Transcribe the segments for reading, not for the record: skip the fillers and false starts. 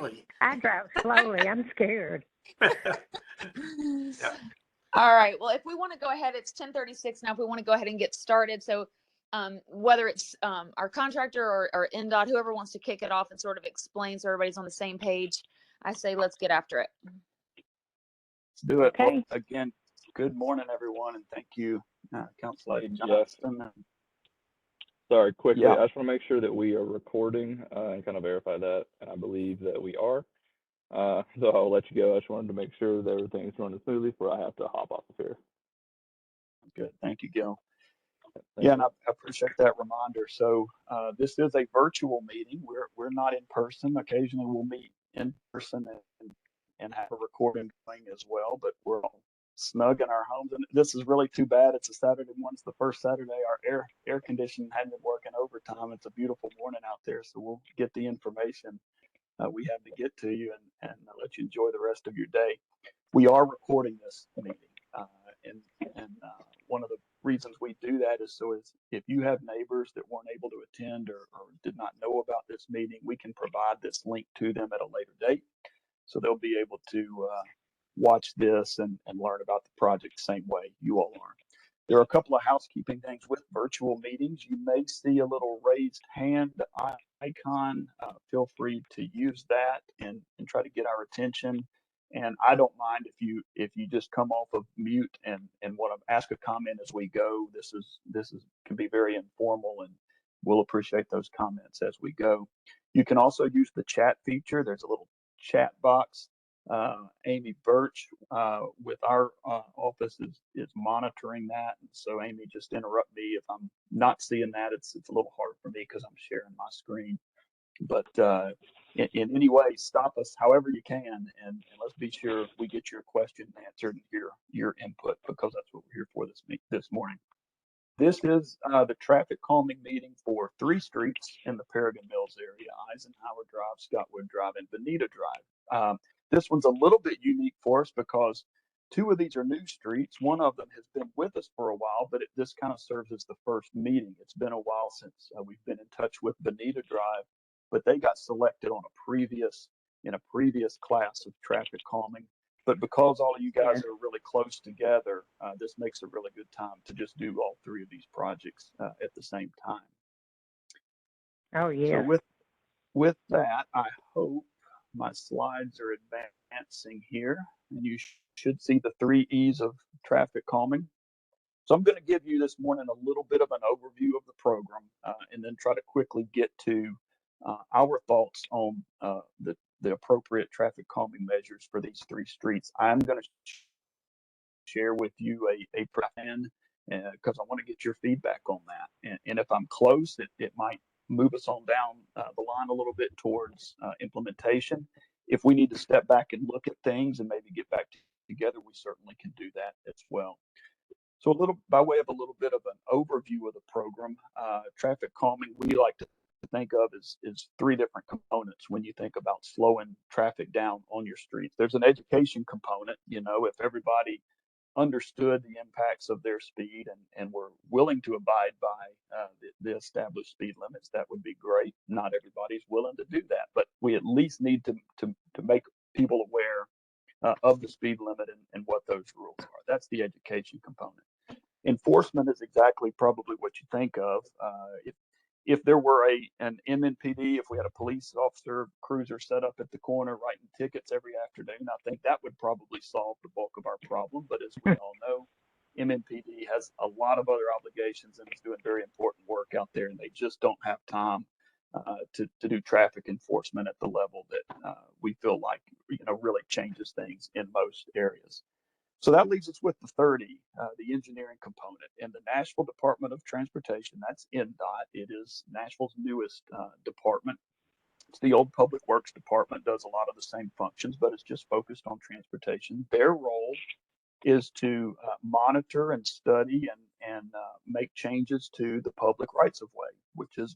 slowly. I drive slowly. I'm scared. Yeah. All right. Well, if we want to go ahead, it's 10:36 now. If we want to go ahead and get started, so whether it's our contractor or NDOT, whoever wants to kick it off and sort of explain so everybody's on the same page, I say let's get after it. Let's do it. Okay. Well, again, good morning, everyone, and thank you, Councilor Johnston. Sorry, quickly, Yeah. I just want to make sure that we are recording and kind of verify that, and I believe that we are. So I'll let you go. I just wanted to make sure that everything is running smoothly before I have to hop off of here. Good. Thank you, Gil. Thank Yeah, you. and I appreciate that reminder. So this is a virtual meeting. We're not in person. Occasionally we'll meet in person and have a recording going as well, but we're all snug in our homes. And this is really too bad. It's a Saturday morning. It's the first Saturday. Our air conditioning hadn't been working overtime. It's a beautiful morning out there, so we'll get the information we have to get to you and let you enjoy the rest of your day. We are recording this meeting, and one of the reasons we do that is so if you have neighbors that weren't able to attend or did not know about this meeting, we can provide this link to them at a later date, so they'll be able to watch this and learn about the project the same way you all are. There are a couple of housekeeping things with virtual meetings. You may see a little raised hand icon. Feel free to use that and try to get our attention. And I don't mind if you just come off of mute and want to ask a comment as we go. This can be very informal, and we'll appreciate those comments as we go. You can also use the chat feature. There's a little chat box. Amy Birch with our office is monitoring that. And so Amy, just interrupt me if I'm not seeing that. It's a little hard for me because I'm sharing my screen. But in any way, stop us however you can, and let's be sure we get your question answered and hear your input, because that's what we're here for this morning. This is the traffic calming meeting for 3 streets in the Paragon Mills area: Eisenhower Drive, Scotwood Drive, and Benita Drive. This one's a little bit unique for us because 2 of these are new streets. One of them has been with us for a while, but this kind of serves as the first meeting. It's been a while since we've been in touch with Benita Drive, but they got selected on in a previous class of traffic calming. But because all of you guys are really close together, this makes a really good time to just do all 3 of these projects at the same time. Oh, yeah. So with that, I hope my slides are advancing here, and you should see the 3 E's of traffic calming. So I'm going to give you this morning a little bit of an overview of the program, and then try to quickly get to our thoughts on the appropriate traffic calming measures for these 3 streets. I'm going to share with you a plan because I want to get your feedback on that. And if I'm close, it might move us on down the line a little bit towards implementation. If we need to step back and look at things and maybe get back together, we certainly can do that as well. So by way of a little bit of an overview of the program, traffic calming, we like to think of is 3 different components when you think about slowing traffic down on your streets. There's an education component. If everybody understood the impacts of their speed and were willing to abide by the established speed limits, that would be great. Not everybody's willing to do that, but we at least need to make people aware of the speed limit and what those rules are. That's the education component. Enforcement is exactly probably what you think of. If there were an MNPD, if we had a police officer cruiser set up at the corner writing tickets every afternoon, I think that would probably solve the bulk of our problem. But as we all know, MNPD has a lot of other obligations and is doing very important work out there, and they just don't have time to do traffic enforcement at the level that we feel like really changes things in most areas. So that leaves us with the 30, the engineering component. And the Nashville Department of Transportation, that's NDOT. It is Nashville's newest department. It's the old Public Works Department, does a lot of the same functions, but it's just focused on transportation. Their role is to monitor and study and make changes to the public rights of way, which is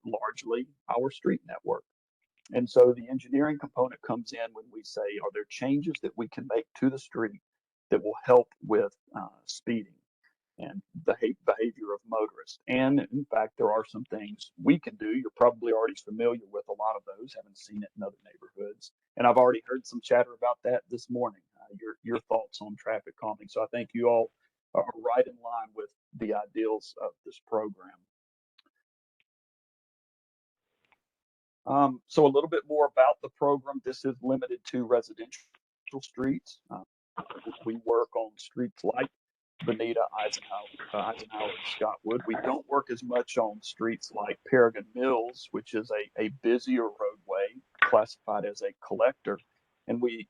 largely our street network. And so the engineering component comes in when we say, are there changes that we can make to the street that will help with speeding and behavior of motorists? And in fact, there are some things we can do. You're probably already familiar with a lot of those, having seen it in other neighborhoods. And I've already heard some chatter about that this morning, your thoughts on traffic calming. So I think you all are right in line with the ideals of this program. So a little bit more about the program. This is limited to residential streets. We work on streets like Benita, Eisenhower, and Scotwood. We don't work as much on streets like Paragon Mills, which is a busier roadway classified as a collector. And we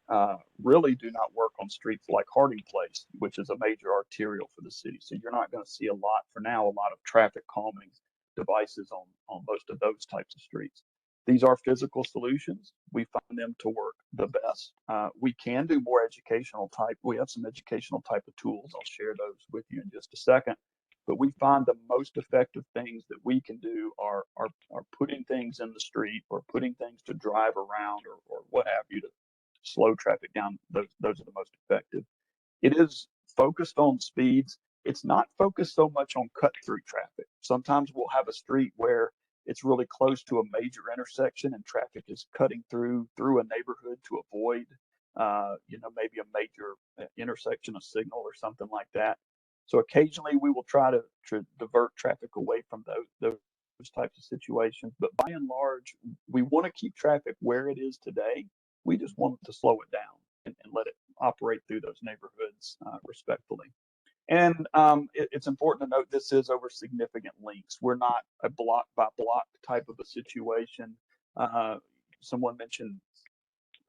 really do not work on streets like Harding Place, which is a major arterial for the city. So you're not going to see a lot of traffic calming devices on most of those types of streets. These are physical solutions. We find them to work the best. We can do more educational type. We have some educational type of tools. I'll share those with you in just a second. But we find the most effective things that we can do are putting things in the street or putting things to drive around or what have you to slow traffic down. Those are the most effective. It is focused on speeds. It's not focused so much on cut through traffic. Sometimes we'll have a street where it's really close to a major intersection and traffic is cutting through a neighborhood to avoid, maybe a major intersection, a signal or something like that. So occasionally we will try to divert traffic away from those types of situations. But by and large, we want to keep traffic where it is today. We just want to slow it down and let it operate through those neighborhoods respectfully. And it's important to note this is over significant links. We're not a block by block type of a situation. Someone mentioned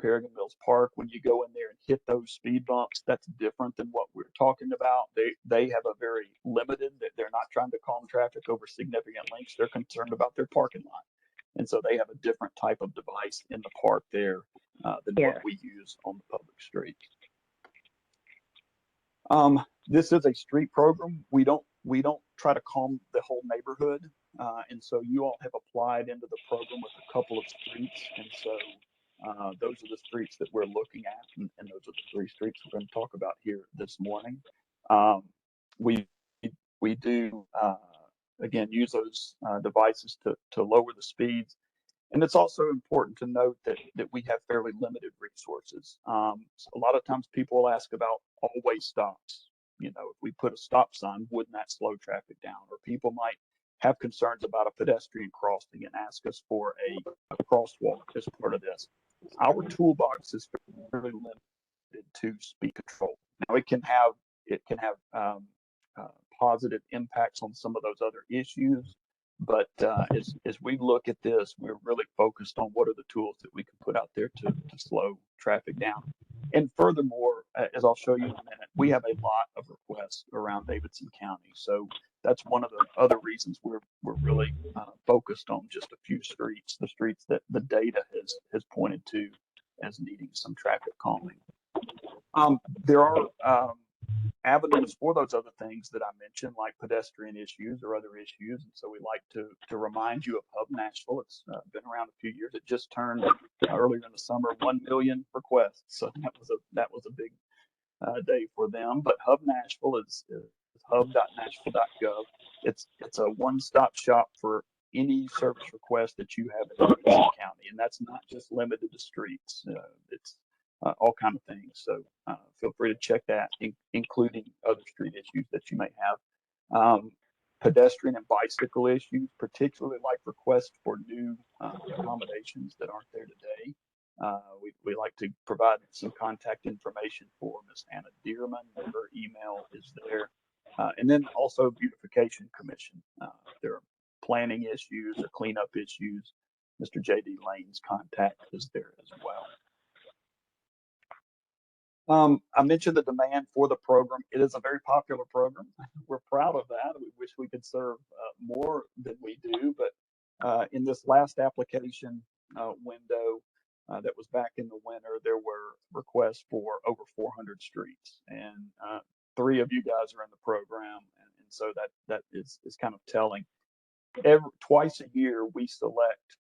Paragon Mills Park. When you go in there and hit those speed bumps, that's different than what we're talking about. They have a very limited, they're not trying to calm traffic over significant links. They're concerned about their parking lot. And so they have a different type of device in the park there than what we use on the public streets. This is a street program. We don't try to calm the whole neighborhood, and so you all have applied into the program with a couple of streets, and so those are the streets that we're looking at, and those are the three streets we're going to talk about here this morning. We do again use those devices to lower the speeds. And it's also important to note that we have fairly limited resources. So a lot of times people will ask about all-way stops. You know, if we put a stop sign, wouldn't that slow traffic down? Or people might have concerns about a pedestrian crossing and ask us for a crosswalk as part of this. Our toolbox is fairly limited to speed control. Now it can have positive impacts on some of those other issues. But as we look at this, we're really focused on what are the tools that we can put out there to slow traffic down. And furthermore, as I'll show you in a minute, we have a lot of requests around Davidson County. So that's one of the other reasons we're really focused on just a few streets, the streets that the data has pointed to as needing some traffic calming. There are avenues for those other things that I mentioned, like pedestrian issues or other issues. And so we like to remind you of Hub Nashville. It's been around a few years. It just turned earlier in the summer 1 million requests. So that was a big day for them. But Hub Nashville is hub.nashville.gov. It's a one-stop shop for any service request that you have in Davidson County, and that's not just limited to streets. It's all kind of things. So feel free to check that, including other street issues that you may have. Pedestrian and bicycle issues, particularly like requests for new accommodations that aren't there today. We like to provide some contact information for Ms. Anna Dearman. Her email is there. And then also Beautification Commission. There are planning issues or cleanup issues. Mr. J.D. Lane's contact is there as well. I mentioned the demand for the program. It is a very popular program. We're proud of that. We wish we could serve more than we do, but in this last application window that was back in the winter, there were requests for over 400 streets, and 3 of you guys are in the program, and so that is kind of telling. Twice a year, we select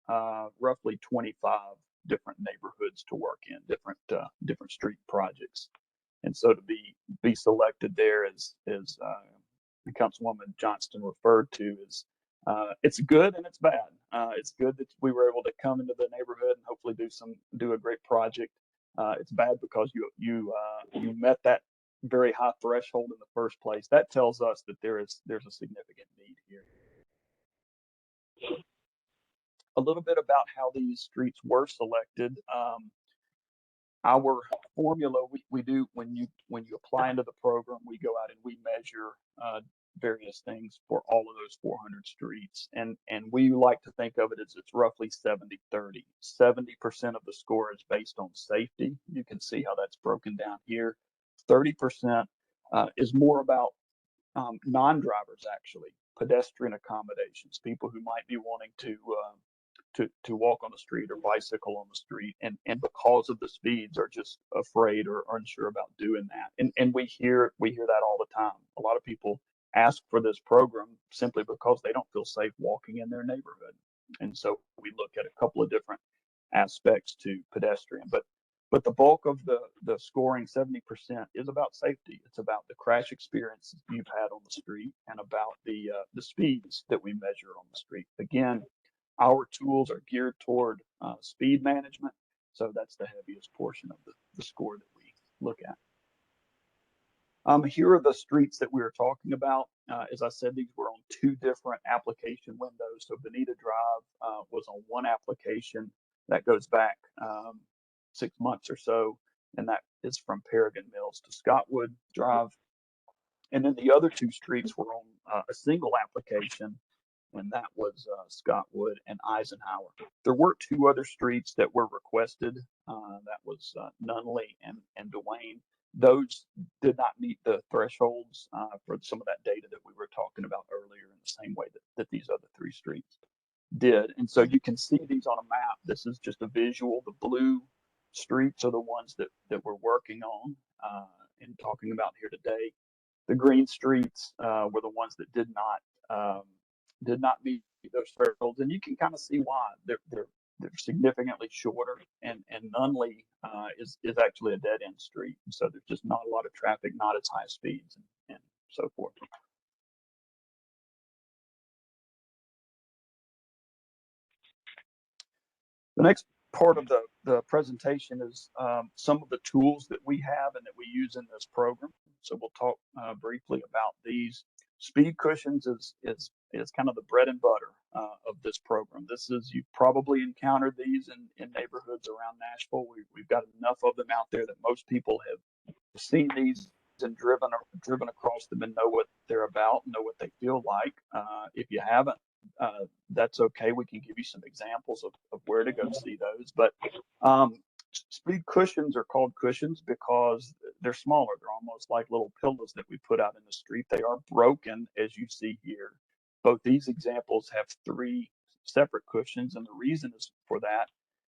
roughly 25 different neighborhoods to work in, different street projects, and so to be selected there, as Councilwoman Johnston referred to, is It's good and it's bad. It's good that we were able to come into the neighborhood and hopefully do a great project. It's bad because you met that very high threshold in the first place. That tells us that there's a significant need here. A little bit about how these streets were selected. Our formula we do when you apply into the program, we go out and we measure various things for all of those 400 streets, and we like to think of it as it's roughly 70-30. 70% of the score is based on safety. You can see how that's broken down here. 30% is more about non-drivers, actually, pedestrian accommodations, people who might be wanting to walk on the street or bicycle on the street, and because of the speeds are just afraid or unsure about doing that. And we hear that all the time. A lot of people ask for this program simply because they don't feel safe walking in their neighborhood. And so we look at a couple of different aspects to pedestrian, but the bulk of the scoring, 70%, is about safety. It's about the crash experiences you've had on the street and about the speeds that we measure on the street. Again, our tools are geared toward speed management, so that's the heaviest portion of the score that we look at. Here are the streets that we were talking about. As I said, these were on two different application windows. So Benita Drive was on one application that goes back 6 months or so, and that is from Paragon Mills to Scotwood Drive. And then the other two streets were on a single application, and that was Scotwood and Eisenhower. There were two other streets that were requested. That was Nunley and Duane. Those did not meet the thresholds for some of that data that we were talking about earlier in the same way that these other three streets did. And so you can see these on a map. This is just a visual. The blue streets are the ones that we're working on and talking about here today. The green streets were the ones that did not meet those thresholds, and you can kind of see why. They're significantly shorter, and Nunley is actually a dead end street, so there's just not a lot of traffic, not as high speeds, and so forth. The next part of the presentation is some of the tools that we have and that we use in this program. So we'll talk briefly about these. Speed cushions is kind of the bread and butter of this program. You've probably encountered these in neighborhoods around Nashville. We've got enough of them out there that most people have seen these and driven across them and know what they're about, know what they feel like. If you haven't, that's okay. We can give you some examples of where to go see those. But speed cushions are called cushions because they're smaller. They're almost like little pillows that we put out in the street. They are broken, as you see here. Both these examples have three separate cushions, and the reason for that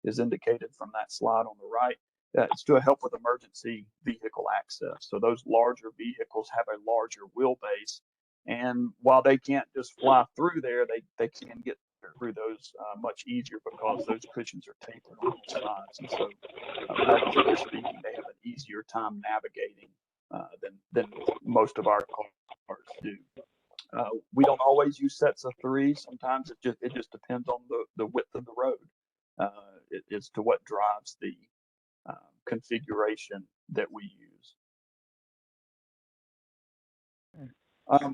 is indicated from that slide on the right. It's to help with emergency vehicle access. So those larger vehicles have a larger wheelbase, and while they can't just fly through there, they can get through those much easier because those cushions are tapered on both sides. And so, relatively speaking, they have an easier time navigating than most of our cars do. We don't always use sets of three. Sometimes it just depends on the width of the road as to what drives the configuration that we use.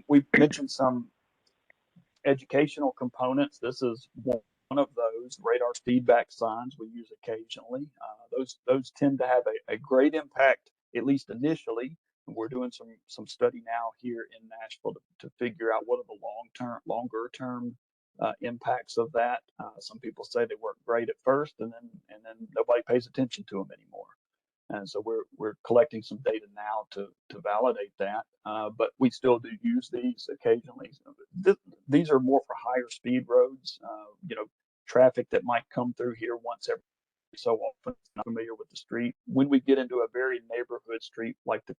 We've mentioned some educational components. This is one of those. Radar feedback signs we use occasionally. Those tend to have a great impact, at least initially. We're doing some study now here in Nashville to figure out what are the longer term impacts of that. Some people say they work great at first, and then nobody pays attention to them anymore. And so we're collecting some data now to validate that, but we still do use these occasionally. These are more for higher speed roads, traffic that might come through here once every so often. Not familiar with the street. When we get into a very neighborhood street like the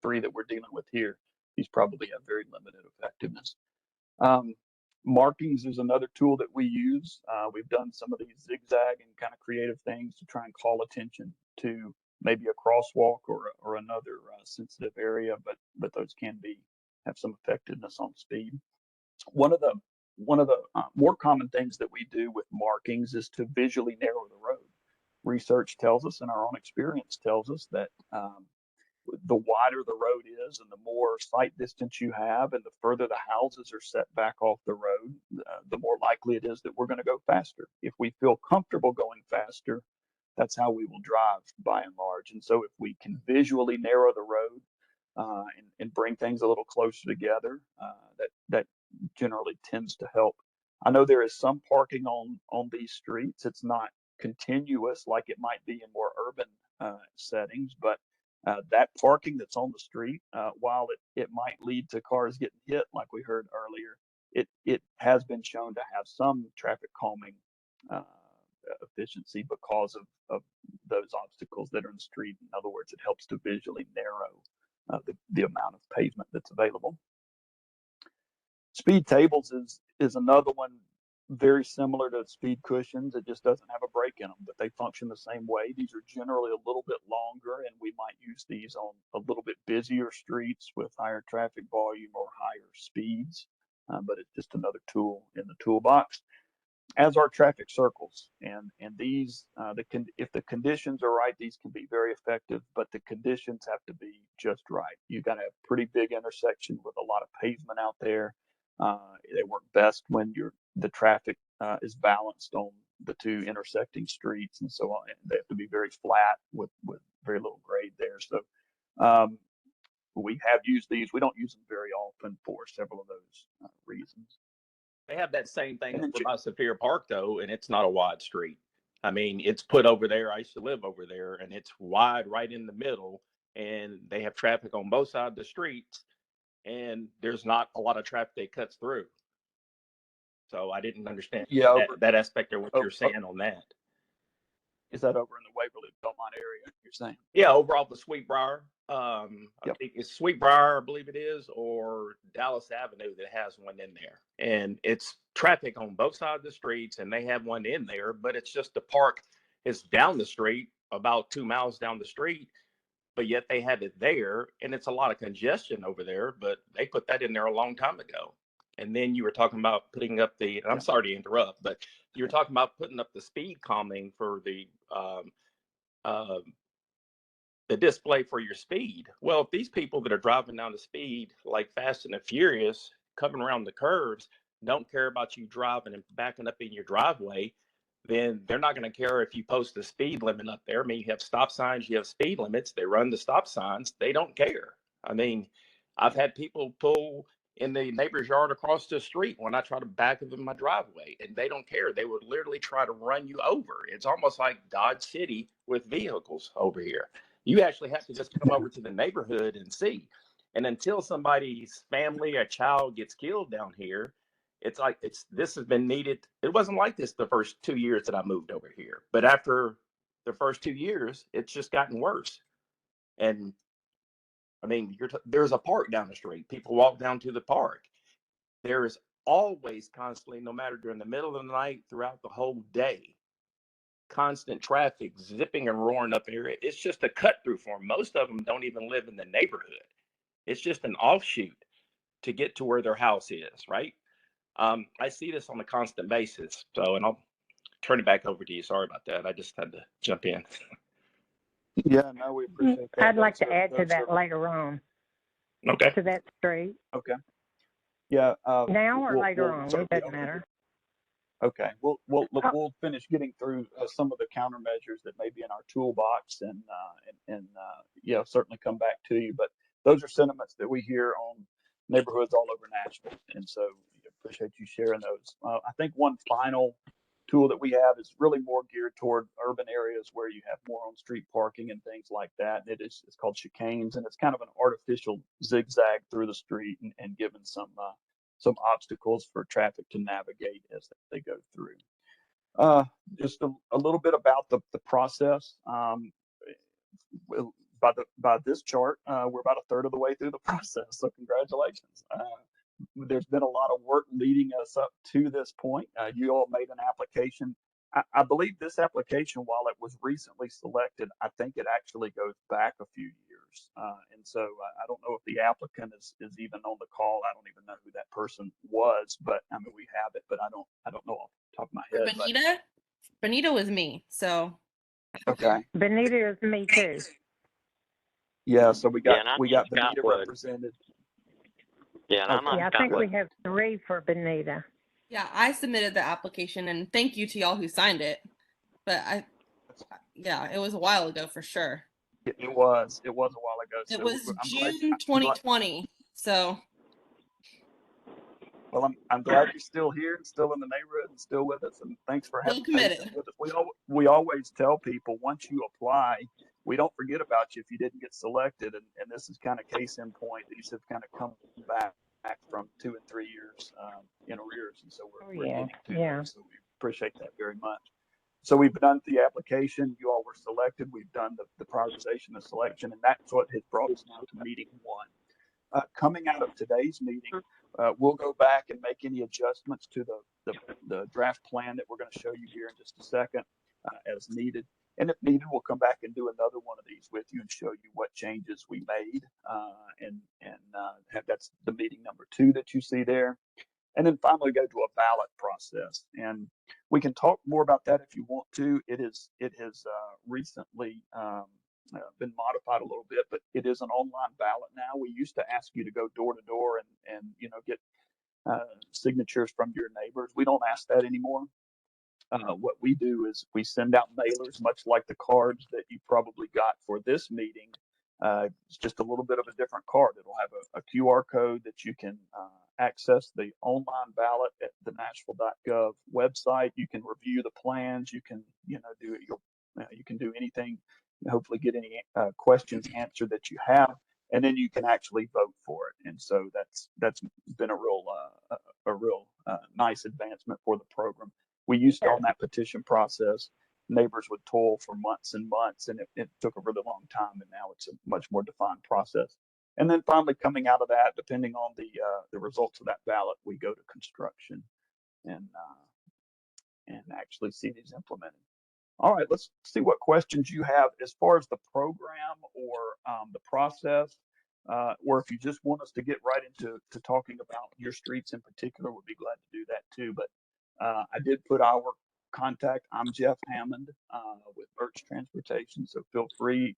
three that we're dealing with here, these probably have very limited effectiveness. Markings is another tool that we use. We've done some of these zigzag and kind of creative things to try and call attention to maybe a crosswalk or another sensitive area, but those can have some effectiveness on speed. One of the more common things that we do with markings is to visually narrow the road. Research tells us, and our own experience tells us, that the wider the road is and the more sight distance you have and the further the houses are set back off the road, the more likely it is that we're going to go faster. If we feel comfortable going faster, that's how we will drive by and large. And so if we can visually narrow the road and bring things a little closer together, that generally tends to help. I know there is some parking on these streets. It's not continuous like it might be in more urban settings, but that parking that's on the street, while it might lead to cars getting hit, like we heard earlier, it has been shown to have some traffic calming efficiency because of those obstacles that are in the street. In other words, it helps to visually narrow the amount of pavement that's available. Speed tables is another one, very similar to speed cushions. It just doesn't have a brake in them, but they function the same way. These are generally a little bit longer, and we might use these on a little bit busier streets with higher traffic volume or higher speeds, but it's just another tool in the toolbox, as are traffic circles. And these, if the conditions are right, these can be very effective, but the conditions have to be just right. You got to have a pretty big intersection with a lot of pavement out there. They work best when the traffic is balanced on the two intersecting streets, and so on. They have to be very flat with very little grade there. So we have used these. We don't use them very often for several of those reasons. They have that same thing over by Superior Park, though, and it's not a wide street. I mean, it's put over there. I used to live over there, and it's wide right in the middle, and they have traffic on both sides of the streets, and there's not a lot of traffic that cuts through. So I didn't understand that aspect of what you're saying on that. Is that over in the Waverly Belmont area, you're saying? Yeah, over off the Sweetbriar. I Yep. think it's Sweetbriar, I believe it is, or Dallas Avenue that has one in there. And it's traffic on both sides of the streets, and they have one in there, but it's just the park is down the street, about 2 miles down the street, but yet they have it there, and it's a lot of congestion over there, but they put that in there a long time ago. And then you were talking about putting up I'm sorry to interrupt, but you were talking about putting up the speed calming for the display for your speed. Well, if these people that are driving down the speed like Fast and the Furious, coming around the curves, don't care about you driving and backing up in your driveway, then they're not going to care if you post the speed limit up there. I mean, you have stop signs, you have speed limits, they run the stop signs, they don't care. I mean, I've had people pull in the neighbor's yard across the street when I try to back up in my driveway, and they don't care. They would literally try to run you over. It's almost like Dodge City with vehicles over here. You actually have to just come over to the neighborhood and see. And until somebody's family or child gets killed down here, it's like this has been needed. It wasn't like this the first 2 years that I moved over here, but after the first 2 years, it's just gotten worse. And I mean, there's a park down the street. People walk down to the park. There is always constantly, no matter during the middle of the night, throughout the whole day, constant traffic zipping and roaring up here. It's just a cut through for them. Most of them don't even live in the neighborhood. It's just an offshoot to get to where their house is, right? I see this on a constant basis. So, and I'll turn it back over to you. Sorry about that. I just had to jump in. Yeah, no, we appreciate that. I'd like to add to that later on. Okay. To that street. Okay. Yeah. Now or later on, it doesn't matter. Okay. We'll finish getting through some of the countermeasures that may be in our toolbox, and certainly come back to you. But those are sentiments that we hear on neighborhoods all over Nashville, and so appreciate you sharing those. I think one final tool that we have is really more geared toward urban areas where you have more on-street parking and things like that. It's called Chicanes, and it's kind of an artificial zigzag through the street and given some obstacles for traffic to navigate as they go through. Just a little bit about the process. By this chart, we're about a third of the way through the process, so congratulations. There's been a lot of work leading us up to this point. You all made an application I believe this application, while it was recently selected, I think it actually goes back a few years. And so I don't know if the applicant is even on the call. I don't even know who that person was, but I mean, we have it, but I don't know off the top of my For head. Benita? Benita was me, so. Okay. Benita is me too. Yeah, so we Yeah, and got I'm in Benita Scotwood. represented. Yeah, and I'm on Yeah, I think we Scotwood. have 3 for Benita. Yeah, I submitted the application, and thank you to y'all who signed it. But yeah, it was a while ago for sure. It was a while ago. It So was I'm June glad, 2020. So well, I'm glad you're still here and still in the neighborhood and still with us. And thanks for still having committed. patience with us. We always tell people, once you apply, we don't forget about you if you didn't get selected. And this is kind of case in point. These have kind of come back from 2 and 3 years in arrears. And so we're Yeah, getting to yeah. those. So we appreciate that very much. So we've done the application. You all were selected. We've done the prioritization, the selection, and that's what has brought us now to meeting 1. Coming out of today's meeting, we'll go back and make any adjustments to the draft plan that we're going to show you here in just a second as needed. And if needed, we'll come back and do another one of these with you and show you what changes we made. That's the meeting number 2 that you see there. And then finally go to a ballot process. And we can talk more about that if you want to. It has recently been modified a little bit, but it is an online ballot now. We used to ask you to go door to door and get signatures from your neighbors. We don't ask that anymore. What we do is we send out mailers, much like the cards that you probably got for this meeting. It's just a little bit of a different card. It'll have a QR code that you can access the online ballot at the Nashville.gov website. You can review the plans. You can you can do anything. Hopefully, get any questions answered that you have, and then you can actually vote for it. And so that's been a real nice advancement for the program. We used to, on that petition process, neighbors would toil for months and months, and it took a really long time, and now it's a much more defined process. And then finally, coming out of that, depending on the results of that ballot, we go to construction and actually see these implemented. All right, let's see what questions you have as far as the program or the process, or if you just want us to get right into talking about your streets in particular, we'd be glad to do that too. But I did put our contact. I'm Jeff Hammond with Birch Transportation. So feel free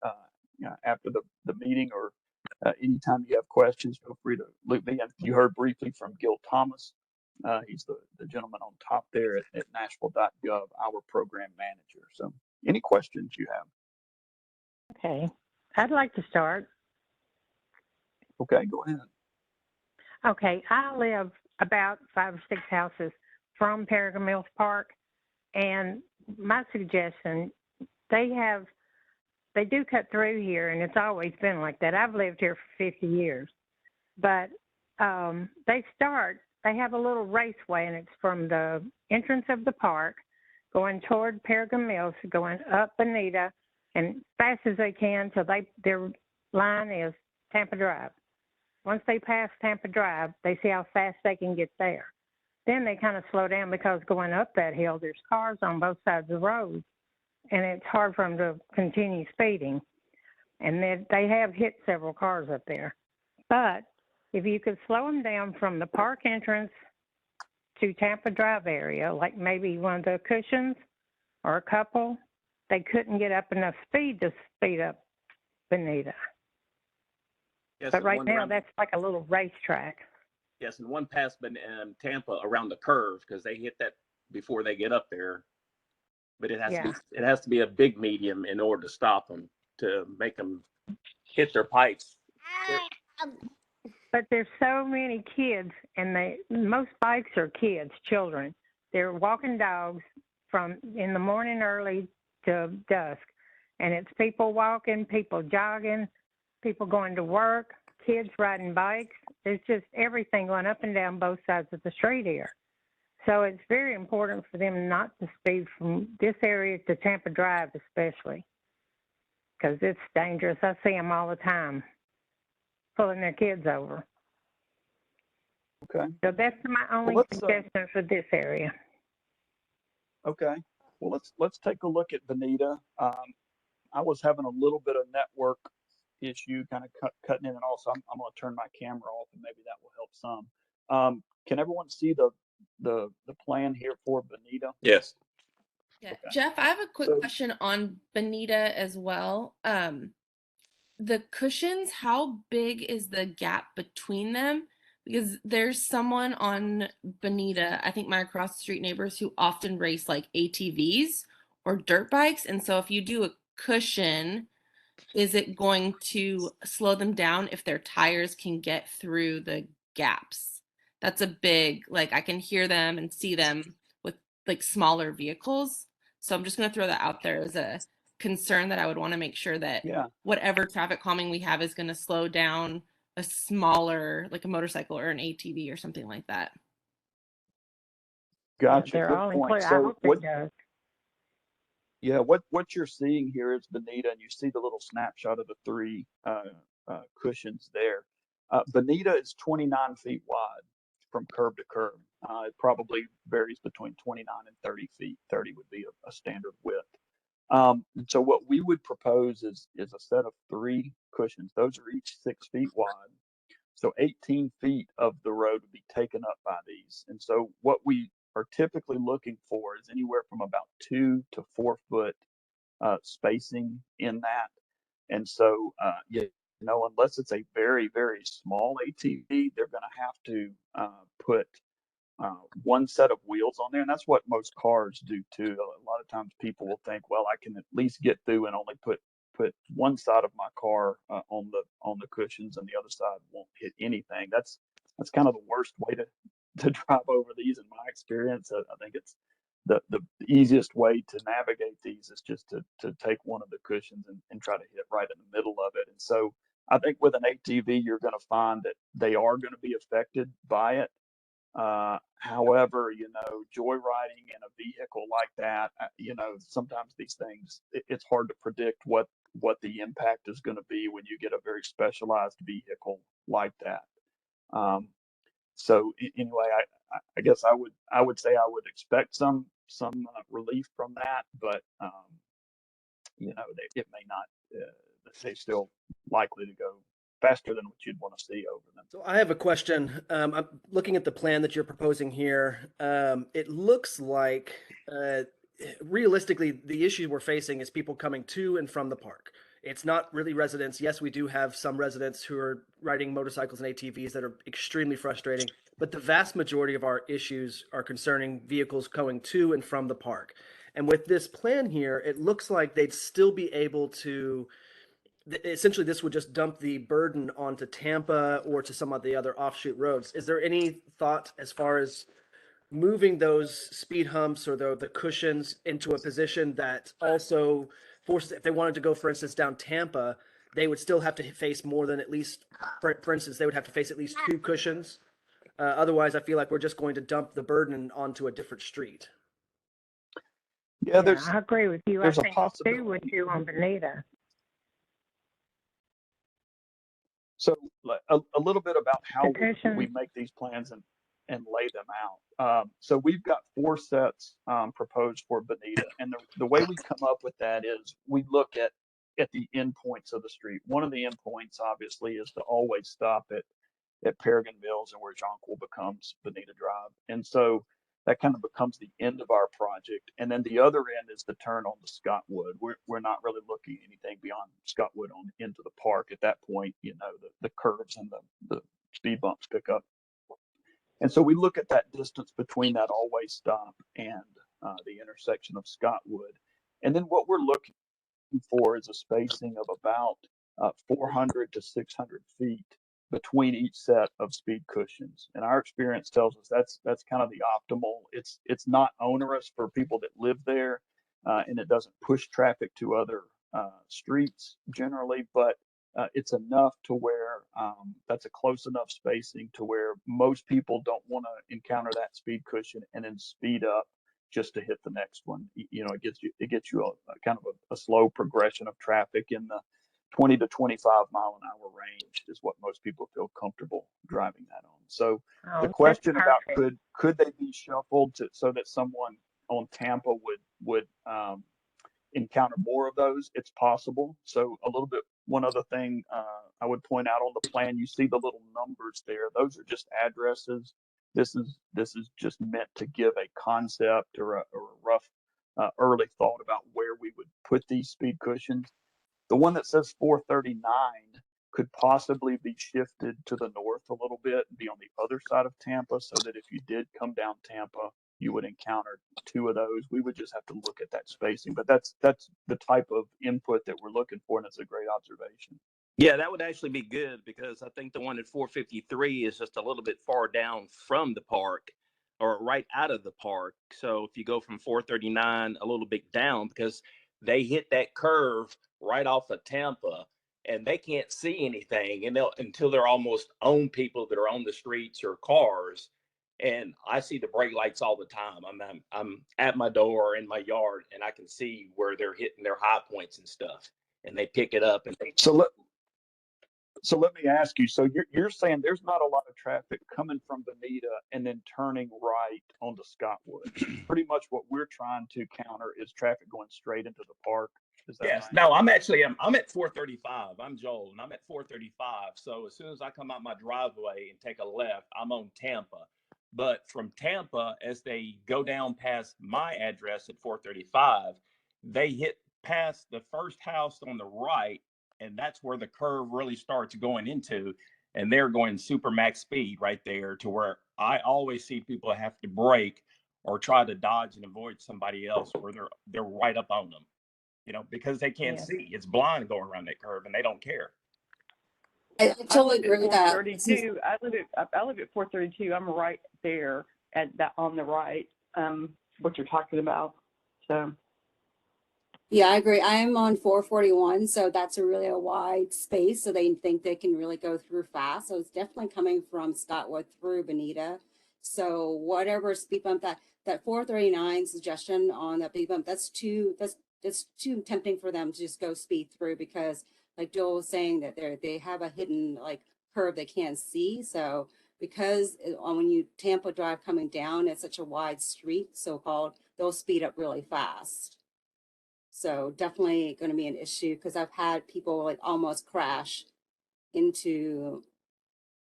after the meeting or anytime you have questions, feel free to loop me. And you heard briefly from Gil Thomas. He's the gentleman on top there at Nashville.gov, our program manager. So any questions you have? Okay. I'd like to start. Okay, go ahead. Okay. I live about 5 or 6 houses from Peregrine Mills Park. And my suggestion, they do cut through here, and it's always been like that. I've lived here for 50 years. But they have a little raceway, and it's from the entrance of the park going toward Peregrine Mills, going up Benita, and fast as they can till their line is Tampa Drive. Once they pass Tampa Drive, they see how fast they can get there. Then they kind of slow down because going up that hill, there's cars on both sides of the road, and it's hard for them to continue speeding. And they have hit several cars up there. But if you could slow them down from the park entrance to Tampa Drive area, like maybe one of the cushions or a couple, they couldn't get up enough speed to speed up Benita. Yes, But and right one now, around, that's like a little racetrack. yes, and one past Tampa around the curve because they hit that before they get up there. But it has to be a big medium in order to stop them, to make them hit their pipes. But there's so many kids, and most bikes are kids, children. They're walking dogs from in the morning early to dusk. And it's people walking, people jogging, people going to work, kids riding bikes. There's just everything going up and down both sides of the street here. So it's very important for them not to speed from this area to Tampa Drive especially, because it's dangerous. I see them all the time pulling their kids over. Okay. So that's my only suggestion for this area. Okay. Well, let's take a look at Benita. I was having a little bit of network issue, kind of cutting in and off. So I'm going to turn my camera off, and maybe that will help some. Can everyone see the plan here for Benita? Yes. Yeah. Okay. Jeff, I have a quick So- question on Benita as well. The cushions, how big is the gap between them? Because there's someone on Benita, I think my across the street neighbors, who often race like ATVs or dirt bikes. And so if you do a cushion, is it going to slow them down if their tires can get through the gaps? That's a big, like, I can hear them and see them with like smaller vehicles. So I'm just going to throw that out there as a concern that I would want to make sure that Yeah. whatever traffic calming we have is going to slow down a smaller, like a motorcycle or an ATV or something like that. Gotcha. They're Good all point. included. I So hope what? it does. Yeah, what you're seeing here is Benita, and you see the little snapshot of the three cushions there. Benita is 29 feet wide from curb to curb. It probably varies between 29 and 30 feet. 30 would be a standard width. So what we would propose is a set of three cushions. Those are each 6 feet wide. So 18 feet of the road would be taken up by these. And so what we are typically looking for is anywhere from about 2 to 4 foot spacing in that. And so, unless it's a very, very small ATV, they're going to have to put one set of wheels on there. And that's what most cars do too. A lot of times people will think, well, I can at least get through and only put one side of my car on the cushions and the other side won't hit anything. That's kind of the worst way to drive over these in my experience. I think it's the easiest way to navigate these is just to take one of the cushions and try to hit right in the middle of it. And so I think with an ATV, you're going to find that they are going to be affected by it. However, joyriding in a vehicle like that, sometimes these things, it's hard to predict what the impact is going to be when you get a very specialized vehicle like that. So anyway, I guess I would say I would expect some relief from that, but it may not. They're still likely to go faster than what you'd want to see over them. So I have a question. I'm looking at the plan that you're proposing here. It looks like, realistically, the issue we're facing is people coming to and from the park. It's not really residents. Yes, we do have some residents who are riding motorcycles and ATVs that are extremely frustrating, but the vast majority of our issues are concerning vehicles going to and from the park. And with this plan here, it looks like they'd still be able to, essentially this would just dump the burden onto Tampa or to some of the other offshoot roads. Is there any thought as far as moving those speed humps or the cushions into a position that also forces, if they wanted to go, for instance, down Tampa, they would still have to face more than at least, for instance, they would have to face at least 2 cushions. Otherwise, I feel like we're just going to dump the burden onto a different street. Yeah, I agree with you. I there's a think possibility. Sue would do on Benita. So a little bit about how Petition. we make these plans and lay them out. So we've got 4 sets proposed for Benita, and the way we come up with that is we look at the endpoints of the street. One of the endpoints, obviously, is to always stop at Paragon Mills and where Jonquil becomes Benita Drive, and so that kind of becomes the end of our project. And then the other end is the turn on the Scotwood. We're not really looking at anything beyond Scotwood on into the park at that point. The curves and the speed bumps pick up. And so we look at that distance between that always stop and the intersection of Scotwood. And then what we're looking for is a spacing of about 400 to 600 feet between each set of speed cushions. And our experience tells us that's kind of the optimal. It's not onerous for people that live there, and it doesn't push traffic to other streets generally, but it's enough to where that's a close enough spacing to where most people don't want to encounter that speed cushion and then speed up just to hit the next one. It gets you a kind of a slow progression of traffic in the 20 to 25 mile an hour range is what most people feel comfortable driving that on. So the question about could they be shuffled so that someone on Tampa would encounter more of those. It's possible. So a little bit. One other thing I would point out on the plan, you see the little numbers there. Those are just addresses. This is just meant to give a concept or a rough early thought about where we would put these speed cushions. The one that says 439 could possibly be shifted to the north a little bit and be on the other side of Tampa, so that if you did come down Tampa, you would encounter two of those. We would just have to look at that spacing, but that's the type of input that we're looking for, and it's a great observation. Yeah, that would actually be good, because I think the one at 453 is just a little bit far down from the park, or right out of the park. So if you go from 439 a little bit down, because they hit that curve right off of Tampa, and they can't see anything, and until they're almost on people that are on the streets or cars. And I see the brake lights all the time. I'm at my door or in my yard, and I can see where they're hitting their high points and stuff, and they pick it up and they. So let me ask you, so you're saying there's not a lot of traffic coming from Benita and then turning right onto Scotwood. Pretty much what we're trying to counter is traffic going straight into the park. Is that Yes. right? No, I'm at 435. I'm Joel, and I'm at 435. So as soon as I come out my driveway and take a left, I'm on Tampa. But from Tampa, as they go down past my address at 435, they hit past the first house on the right, and that's where the curve really starts going into. And they're going super max speed right there, to where I always see people have to brake or try to dodge and avoid somebody else, where they're right up on them, because they can't see. It's blind going around that curve, and they don't care. I totally agree with that. 432. I live at 432. I'm right there at that on the right. What you're talking about. So. Yeah, I agree. I am on 441, so that's a wide space, so they think they can really go through fast. So it's definitely coming from Scotwood through Benita. So whatever speed bump that 439 suggestion on that speed bump, that's too tempting for them to just go speed through, because like Joel was saying, that they have a hidden curve they can't see. So because when you Tampa Drive coming down, it's such a wide street, so-called, they'll speed up really fast. So definitely going to be an issue, because I've had people almost crash into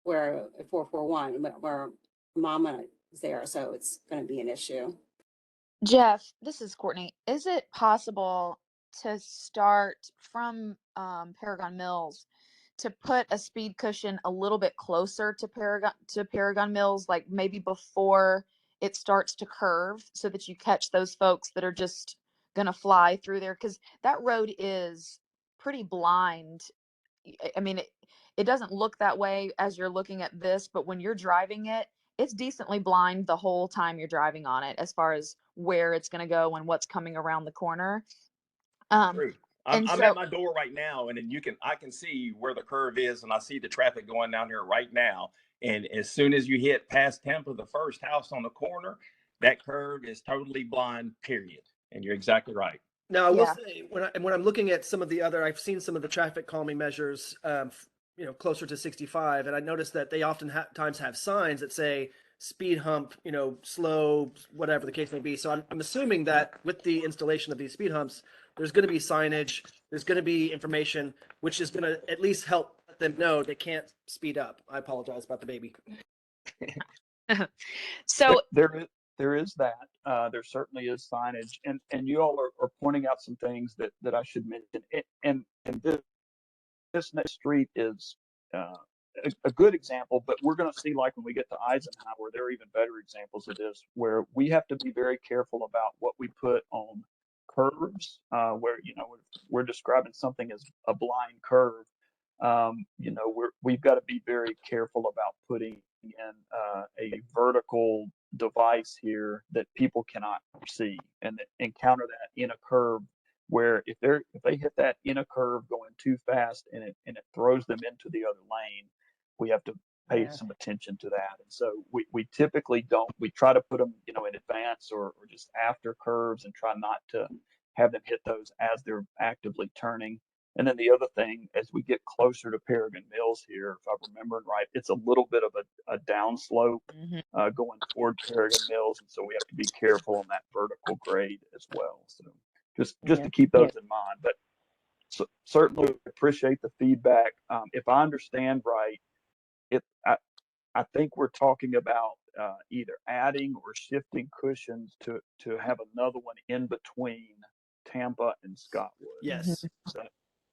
where 441, where Mama is there. So it's going to be an issue. Jeff, this is Courtney. Is it possible to start from Paragon Mills to put a speed cushion a little bit closer to Paragon Mills, like maybe before it starts to curve, so that you catch those folks that are just gonna fly through there? Because that road is pretty blind. I mean, it doesn't look that way as you're looking at this, but when you're driving it, it's decently blind the whole time you're driving on it, as far as where it's going to go and what's coming around the corner. True. And I'm so, at my door right now, and then I can see where the curve is, and I see the traffic going down here right now. And as soon as you hit past Tampa, the first house on the corner, that curve is totally blind, period. And you're exactly right. Now, I will yeah, say, when I'm looking at some of the other, I've seen some of the traffic calming measures, closer to 65, and I noticed that they often times have signs that say speed hump, slow, whatever the case may be. So I'm assuming that with the installation of these speed humps, there's going to be signage, there's going to be information, which is going to at least help let them know they can't speed up. I apologize about the baby. so There is that. There certainly is signage, and you all are pointing out some things that I should mention. And this next street is a good example, but we're going to see, like when we get to Eisenhower, there are even better examples of this, where we have to be very careful about what we put on curves, where we're describing something as a blind curve. We've got to be very careful about putting in a vertical device here that people cannot see, and encounter that in a curve, where if they hit that in a curve going too fast, and it throws them into the other lane, we have to pay some attention to that. And so we typically don't. We try to put them in advance, or just after curves, and try not to have them hit those as they're actively turning. And then the other thing, as we get closer to Paragon Mills here, if I'm remembering right, it's a little bit of a downslope going toward Paragon Mills, and so we have to be careful on that vertical grade as well. So just to keep those in mind. But certainly appreciate the feedback. If I understand right, I think we're talking about either adding or shifting cushions to have another one in between Tampa and Scotwood. Yes.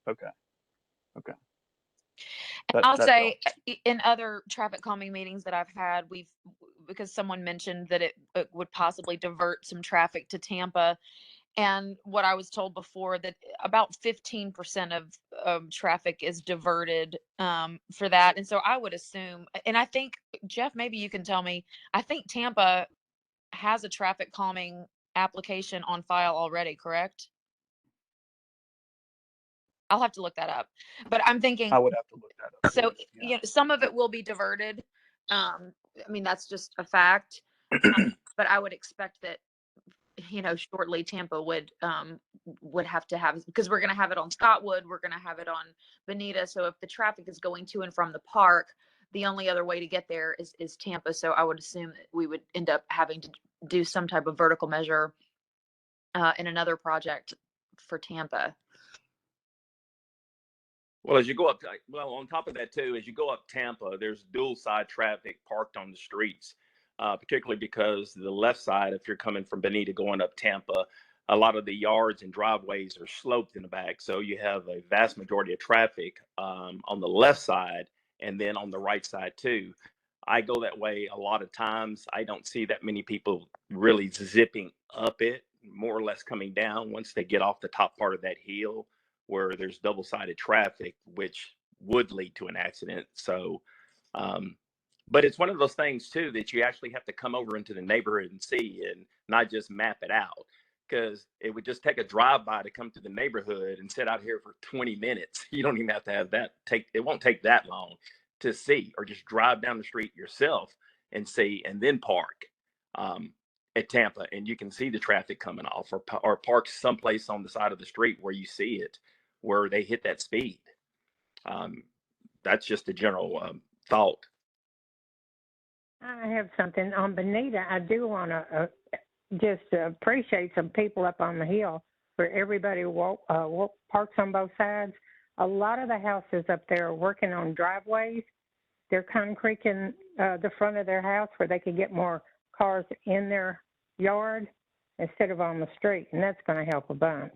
Okay. I'll say in other traffic calming meetings that I've had, because someone mentioned that it would possibly divert some traffic to Tampa. And what I was told before, that about 15% of traffic is diverted for that. And so I would assume, and I think, Jeff, maybe you can tell me, I think Tampa has a traffic calming application on file already, correct? I'll have to look that up, but I'm thinking I would have to look that up. so. Yes, yeah. You know, some of it will be diverted. I mean, that's just a fact. But I would expect that, you know, shortly Tampa would have to have, because we're going to have it on Scotwood, we're going to have it on Benita. So if the traffic is going to and from the park, the only other way to get there is Tampa. So I would assume that we would end up having to do some type of vertical measure in another project for Tampa. Well, as you go up, on top of that too, as you go up Tampa, there's dual side traffic parked on the streets, particularly because the left side, if you're coming from Benita going up Tampa, a lot of the yards and driveways are sloped in the back. So you have a vast majority of traffic on the left side, and then on the right side too. I go that way a lot of times. I don't see that many people really zipping up it, more or less coming down once they get off the top part of that hill, where there's double-sided traffic, which would lead to an accident. So, but it's one of those things too that you actually have to come over into the neighborhood and see, and not just map it out, because it would just take a drive-by to come to the neighborhood and sit out here for 20 minutes. You don't even have to have that it won't take that long to see, or just drive down the street yourself and see, and then park at Tampa, and you can see the traffic coming off, or park someplace on the side of the street where you see it, where they hit that speed. That's just a general thought. I have something on Benita. I do want to just appreciate some people up on the hill where everybody parks on both sides. A lot of the houses up there are working on driveways. They're concreting the front of their house where they can get more cars in their yard instead of on the street, and that's going to help a bunch.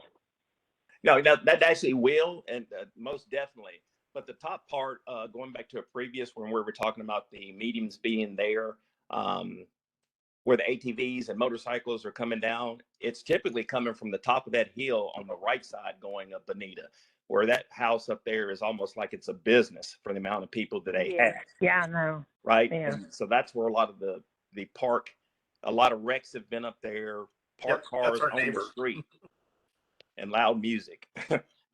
No, that actually will, and most definitely. But the top part, going back to a previous when we were talking about the mediums being there, where the ATVs and motorcycles are coming down, it's typically coming from the top of that hill on the right side going up Benita, where that house up there is almost like it's a business for the amount of people that they have. Yeah, I know. Right? Yeah. And so that's where a lot of the park, a lot of wrecks have been up there, parked cars on the street, and loud music.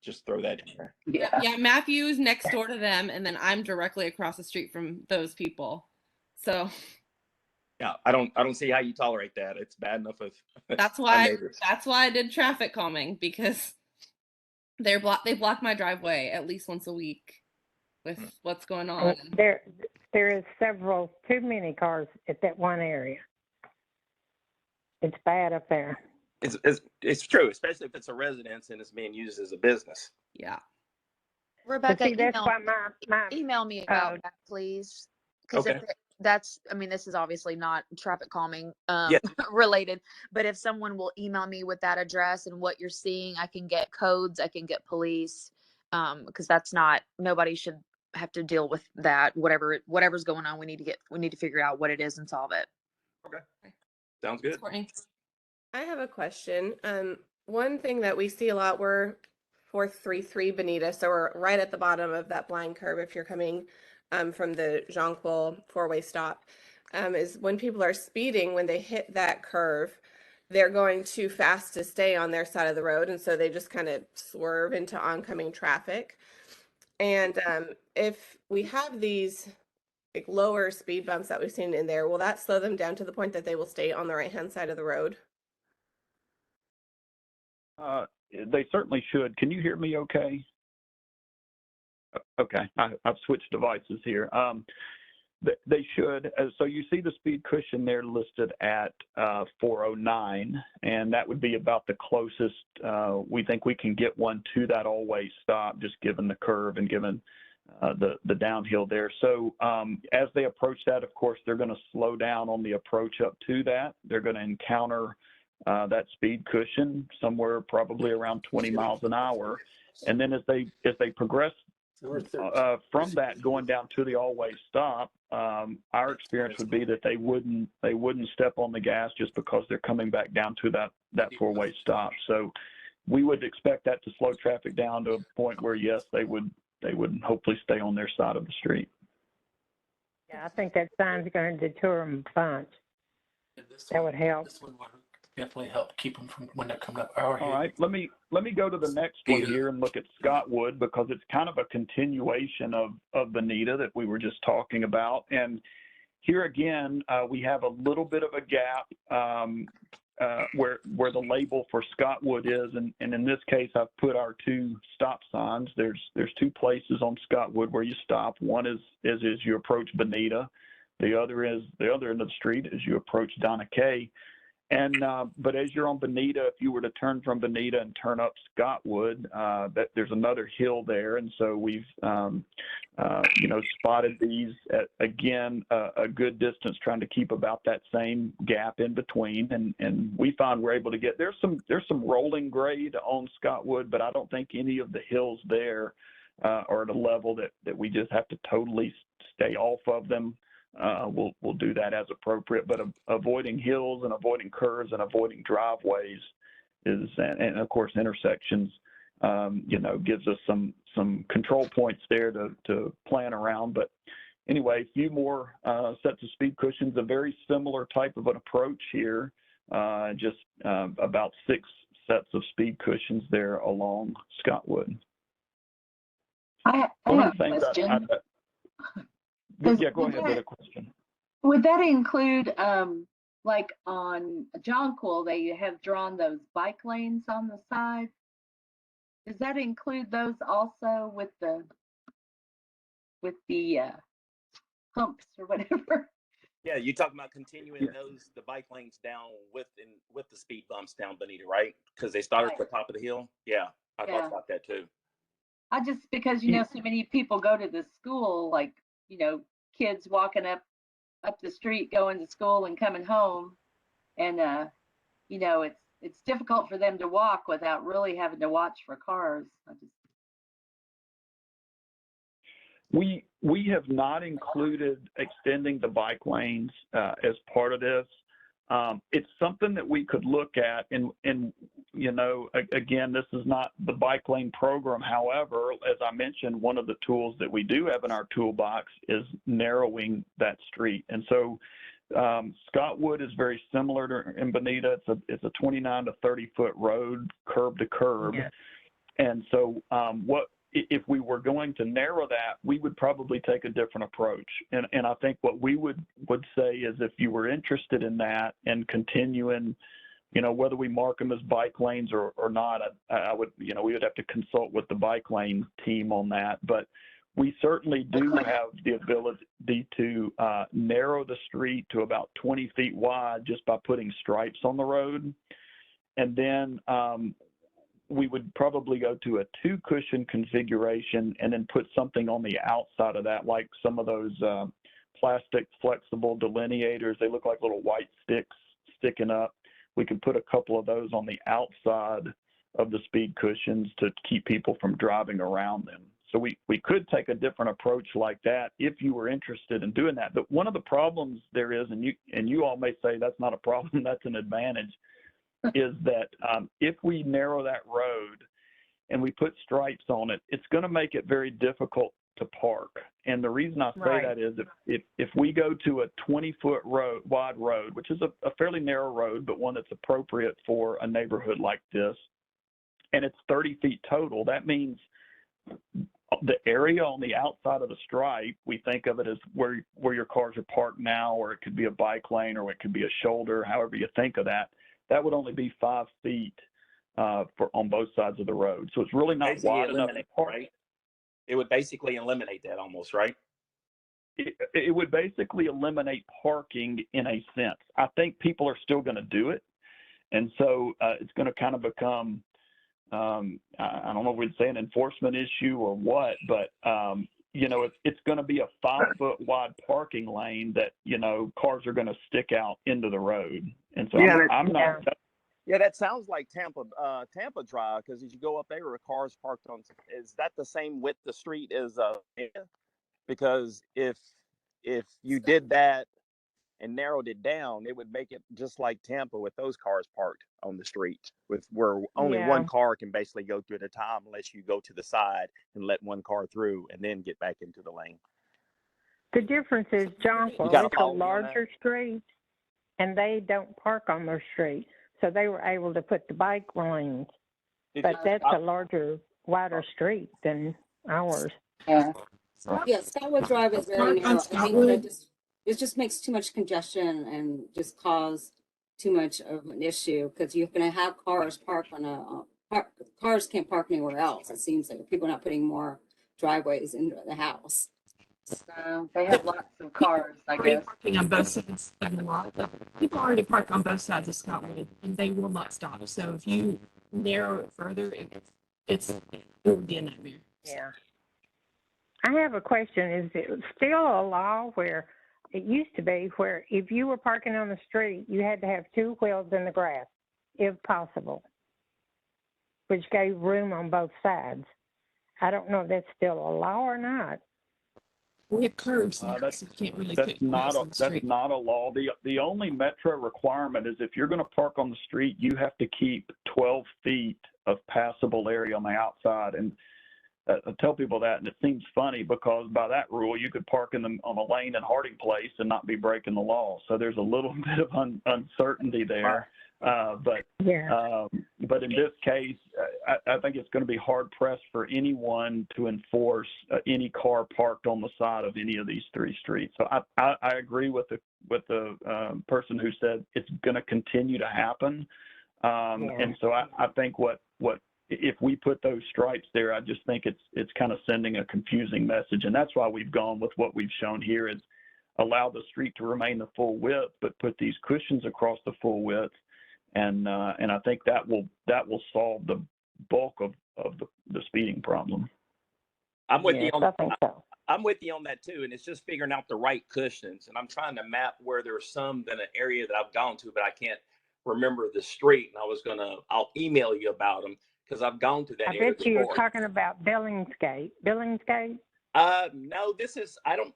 Just throw that in there. Yeah, Matthew's next door to them, and then I'm directly across the street from those people. So yeah, I don't see how you tolerate that. It's bad enough with that's why I did traffic calming, because they block my driveway at least once a week with what's going on. There is too many cars at that one area. It's bad up there. It's true, especially if it's a residence and it's being used as a business. Yeah. Rebecca, see, that's why email me about that, please. Because I mean, this is obviously not traffic calming related, but if someone will email me with that address and what you're seeing, I can get codes, I can get police, because nobody should have to deal with that. Whatever's going on, we need to figure out what it is and solve it. Okay. Sounds good. Courtney. I have a question. One thing that we see a lot, we're 433 Benita, so we're right at the bottom of that blind curve if you're coming from the Jonquil four-way stop, is when people are speeding, when they hit that curve, they're going too fast to stay on their side of the road, and so they just kind of swerve into oncoming traffic. And if we have these like lower speed bumps that we've seen in there, will that slow them down to the point that they will stay on the right-hand side of the road? They certainly should. Can you hear me okay? Okay, I've switched devices here. They should. So you see the speed cushion there listed at 409, and that would be about the closest we think we can get one to that always stop, just given the curve and given the downhill there. So as they approach that, of course, they're going to slow down on the approach up to that. They're going to encounter that speed cushion somewhere probably around 20 miles an hour. And then as they progress from that going down to the always stop, our experience would be that they wouldn't step on the gas just because they're coming back down to that four-way stop. So we would expect that to slow traffic down to a point where, yes, they would hopefully stay on their side of the street. Yeah, I think that sign's going to deter them a bunch. That would help. This one would definitely help keep them from when they're coming up our All head. right, let me go to the next one here and look at Scotwood, because it's kind of a continuation of Benita that we were just talking about. And here again, we have a little bit of a gap where the label for Scotwood is, and in this case, I've put our two stop signs. There's two places on Scotwood where you stop. One is as you approach Benita. The other end of the street as you approach Donna Kay. And but as you're on Benita, if you were to turn from Benita and turn up Scotwood, that there's another hill there, and so we've spotted these at, again, a good distance, trying to keep about that same gap in between, and we find we're able to get there's some rolling grade on Scotwood, but I don't think any of the hills there are at a level that we just have to totally stay off of them. We'll do that as appropriate, but avoiding hills and avoiding curves and avoiding driveways and of course intersections, gives us some control points there to plan around. But anyway, a few more sets of speed cushions, a very similar type of an approach here, just about 6 sets of speed cushions there along Scotwood. I have a question. Yeah, go ahead with a question. Would that include, like on Jonquil, they have drawn those bike lanes on the side? Does that include those also with the humps or whatever? Yeah, you're talking about continuing the bike lanes down with the speed bumps down Benita, right? Because they start at the top of the hill. Yeah, I thought about that too. Because so many people go to the school, like kids walking up the street going to school and coming home, and it's difficult for them to walk without really having to watch for cars. We have not included extending the bike lanes as part of this. It's something that we could look at, and again, this is not the bike lane program. However, as I mentioned, one of the tools that we do have in our toolbox is narrowing that street. And so Scotwood is very similar to in Benita. It's a 29 to 30 foot road, curb to curb. Yeah. And so if we were going to narrow that, we would probably take a different approach. And I think what we would say is, if you were interested in that and continuing, whether we mark them as bike lanes or not, I would, we would have to consult with the bike lane team on that. But we certainly do have the ability to narrow the street to about 20 feet wide just by putting stripes on the road. And then we would probably go to a 2 cushion configuration and then put something on the outside of that, like some of those plastic flexible delineators. They look like little white sticks sticking up. We could put a couple of those on the outside of the speed cushions to keep people from driving around them. So we could take a different approach like that if you were interested in doing that. But one of the problems there is, and you all may say that's not a problem, that's an advantage, is that if we narrow that road and we put stripes on it, it's going to make it very difficult to park. And the reason I say that is if we go to a 20-foot wide road, which is a fairly narrow road, but one that's appropriate for a neighborhood like this, and it's 30 feet total, that means the area on the outside of the stripe, we think of it as where your cars are parked now, or it could be a bike lane, or it could be a shoulder, however you think of that. That would only be 5 feet on both sides of the road. So it's really not wide enough to park. Right? It would basically eliminate that almost, right? It would basically eliminate parking in a sense. I think people are still going to do it. And so it's going to kind of become, I don't know if we'd say an enforcement issue or what, but, you know, it's going to be a 5-foot wide parking lane that, you know, cars are going to stick out into the road. And so I'm not. Yeah, that sounds like Tampa Drive, because as you go up there, a car's parked on. Is that the same width the street as? Because if you did that and narrowed it down, it would make it just like Tampa with those cars parked on the street, with where only one car can basically go through at a time, unless you go to the side and let one car through and then get back into the lane. The difference is Jonquil, it's a larger street, and they don't park on their street. So they were able to put the bike lanes, but that's a larger, wider street than ours. Yeah, Scotwood Drive is very narrow. I think that it just makes too much congestion and just cause too much of an issue, because you're going to have cars park on cars can't park anywhere else. It seems like people are not putting more driveways into the house. So they have lots of cars, I guess. Parking on both sides of the lot. People already park on both sides of Scotwood, and they will not stop. So if you narrow it further, it would be a nightmare. Yeah. I have a question. Is it still a law where it used to be where if you were parking on the street, you had to have 2 wheels in the grass, if possible, which gave room on both sides? I don't know if that's still a law or not. We have curbs now, so you can't really that's not a law. The only metro requirement is if you're going to park on the street, you have to keep 12 feet of passable area on the outside. And I tell people that, and it seems funny because by that rule, you could park on a lane in Harding Place and not be breaking the law. So there's a little bit of uncertainty there. But in this case, I think it's going to be hard pressed for anyone to enforce any car parked on the side of any of these 3 streets. So I agree with the person who said it's going to continue to happen. And so I think what if we put those stripes there, I just think it's kind of sending a confusing message, and that's why we've gone with what we've shown here is allow the street to remain the full width, but put these cushions across the full width. And I think that will solve the bulk of the speeding problem. I'm with you on I'm with you on that too, and it's just figuring out the right cushions. And I'm trying to map where there's some in an area that I've gone to, but I can't remember the street. And I'll email you about them because I've gone to that area. I bet you were talking about Billingsgate. Billingsgate? No,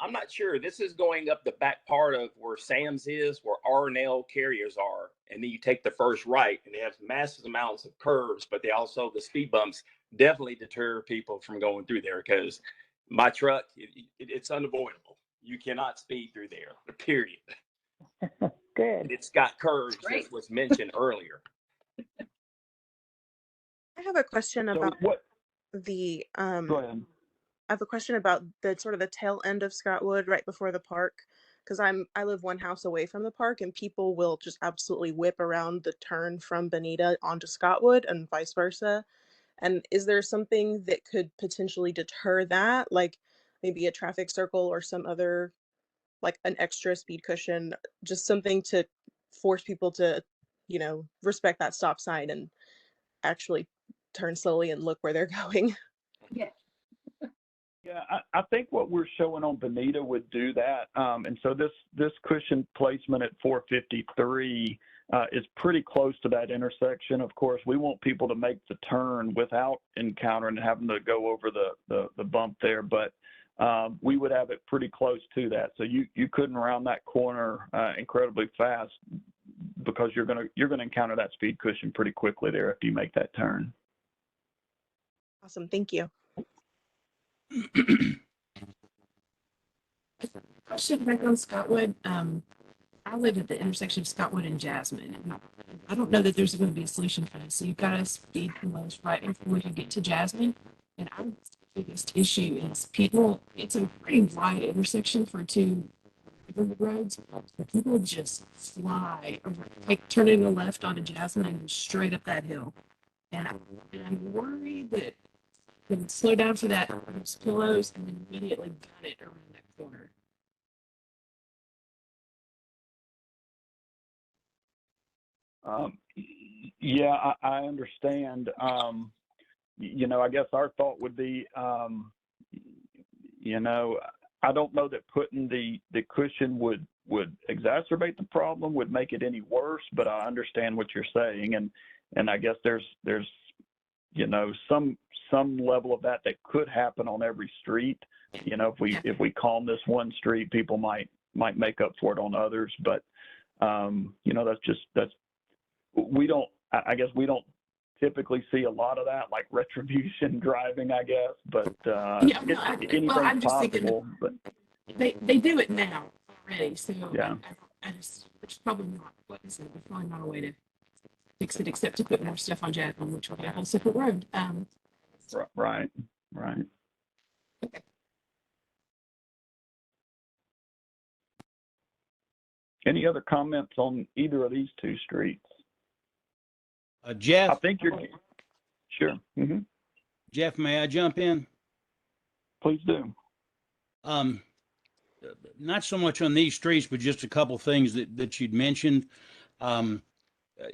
I'm not sure. This is going up the back part of where Sam's is, where R&L carriers are. And then you take the first right, and they have massive amounts of curves, but they also, the speed bumps definitely deter people from going through there because my truck, it's unavoidable. You cannot speed through there, period. Good. It's got curves, as was mentioned earlier. I have a question about Go I ahead. have a question about the sort of the tail end of Scotwood right before the park, because I live one house away from the park, and people will just absolutely whip around the turn from Benita onto Scotwood and vice versa. And is there something that could potentially deter that, like maybe a traffic circle or some other, like an extra speed cushion, just something to force people to, respect that stop sign and actually turn slowly and look where they're going? Yeah. Yeah, I think what we're showing on Benita would do that. And so this cushion placement at 453 is pretty close to that intersection. Of course, we want people to make the turn without encountering and having to go over the bump there, but we would have it pretty close to that. So you couldn't round that corner incredibly fast because you're gonna encounter that speed cushion pretty quickly there if you make that turn. Awesome, thank you. Question back on Scotwood. I live at the intersection of Scotwood and Jasmine. And I don't know that there's going to be a solution for this. So you've got to speed belows right before you get to Jasmine. And our biggest issue is it's a pretty wide intersection for 2 roads. But people just fly, turning the left onto Jasmine and straight up that hill. And I'm worried that then slow down for that those pillows and then immediately gun it around that corner. Yeah, I understand. You know, I guess our thought would be, you know, I don't know that putting the cushion would exacerbate the problem, would make it any worse, but I understand what you're saying. And I guess there's, you know, some level of that could happen on every street. You know, if we calm this one street, people might make up for it on others. But, you know, I guess we don't typically see a lot of that, like retribution driving, I guess, but anything's possible. But they do it now already, so yeah, I just, which is probably not what is it? There's probably not a way to fix it except to put more stuff on Jasmine, which will be a whole separate road. Right. Okay. Any other comments on either of these two streets? Jeff? I think you're, sure. Mm-hmm. Jeff, may I jump in? Please do. Not so much on these streets, but just a couple things that you'd mentioned. In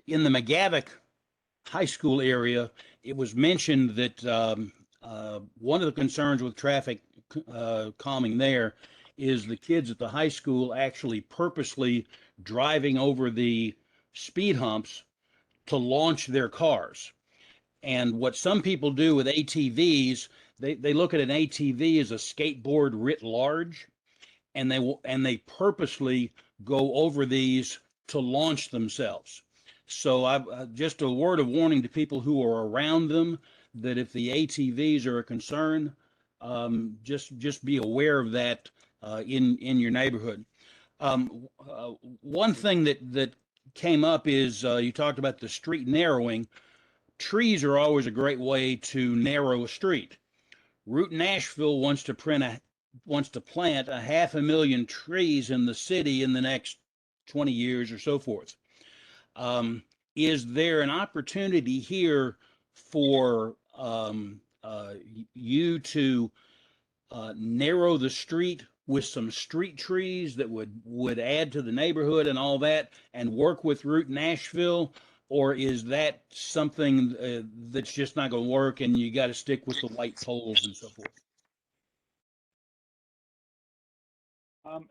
the McGavock High School area, it was mentioned that one of the concerns with traffic calming there is the kids at the high school actually purposely driving over the speed humps to launch their cars. And what some people do with ATVs, they look at an ATV as a skateboard writ large, and they purposely go over these to launch themselves. So I've just a word of warning to people who are around them that if the ATVs are a concern, just be aware of that in your neighborhood. One thing that came up is you talked about the street narrowing. Trees are always a great way to narrow a street. Route Nashville wants to plant 500,000 trees in the city in the next 20 years or so forth. Is there an opportunity here for you to narrow the street with some street trees that would add to the neighborhood and all that, and work with Route Nashville? Or is that something that's just not going to work and you got to stick with the white poles and so forth?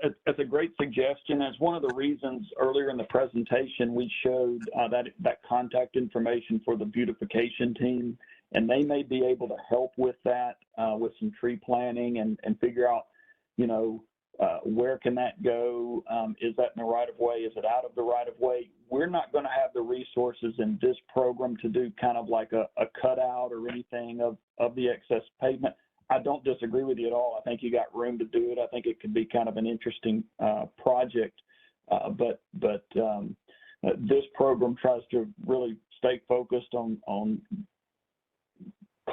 It's a great suggestion. It's one of the reasons earlier in the presentation we showed that contact information for the beautification team, and they may be able to help with that, with some tree planting and figure out, you know, where can that go? Is that in the right of way? Is it out of the right of way? We're not going to have the resources in this program to do kind of like a cutout or anything of the excess pavement. I don't disagree with you at all. I think you got room to do it. I think it could be kind of an interesting project, but this program tries to really stay focused on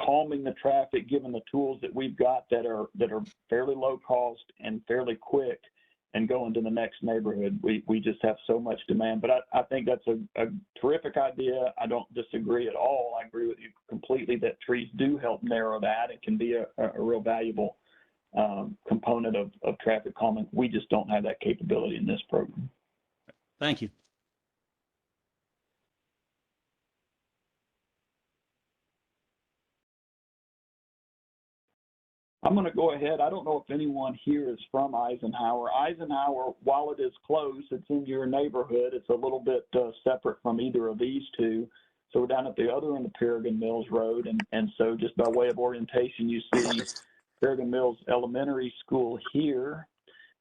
calming the traffic, given the tools that we've got that are fairly low cost and fairly quick, and go into the next neighborhood. We just have so much demand. But I think that's a terrific idea. I don't disagree at all. I agree with you completely that trees do help narrow that. It can be a real valuable component of traffic calming. We just don't have that capability in this program. Thank you. I'm going to go ahead. I don't know if anyone here is from Eisenhower. Eisenhower, while it is close, it's in your neighborhood. It's a little bit separate from either of these two. So we're down at the other end of Peregrine Mills Road. And so just by way of orientation, you see Peregrine Mills Elementary School here.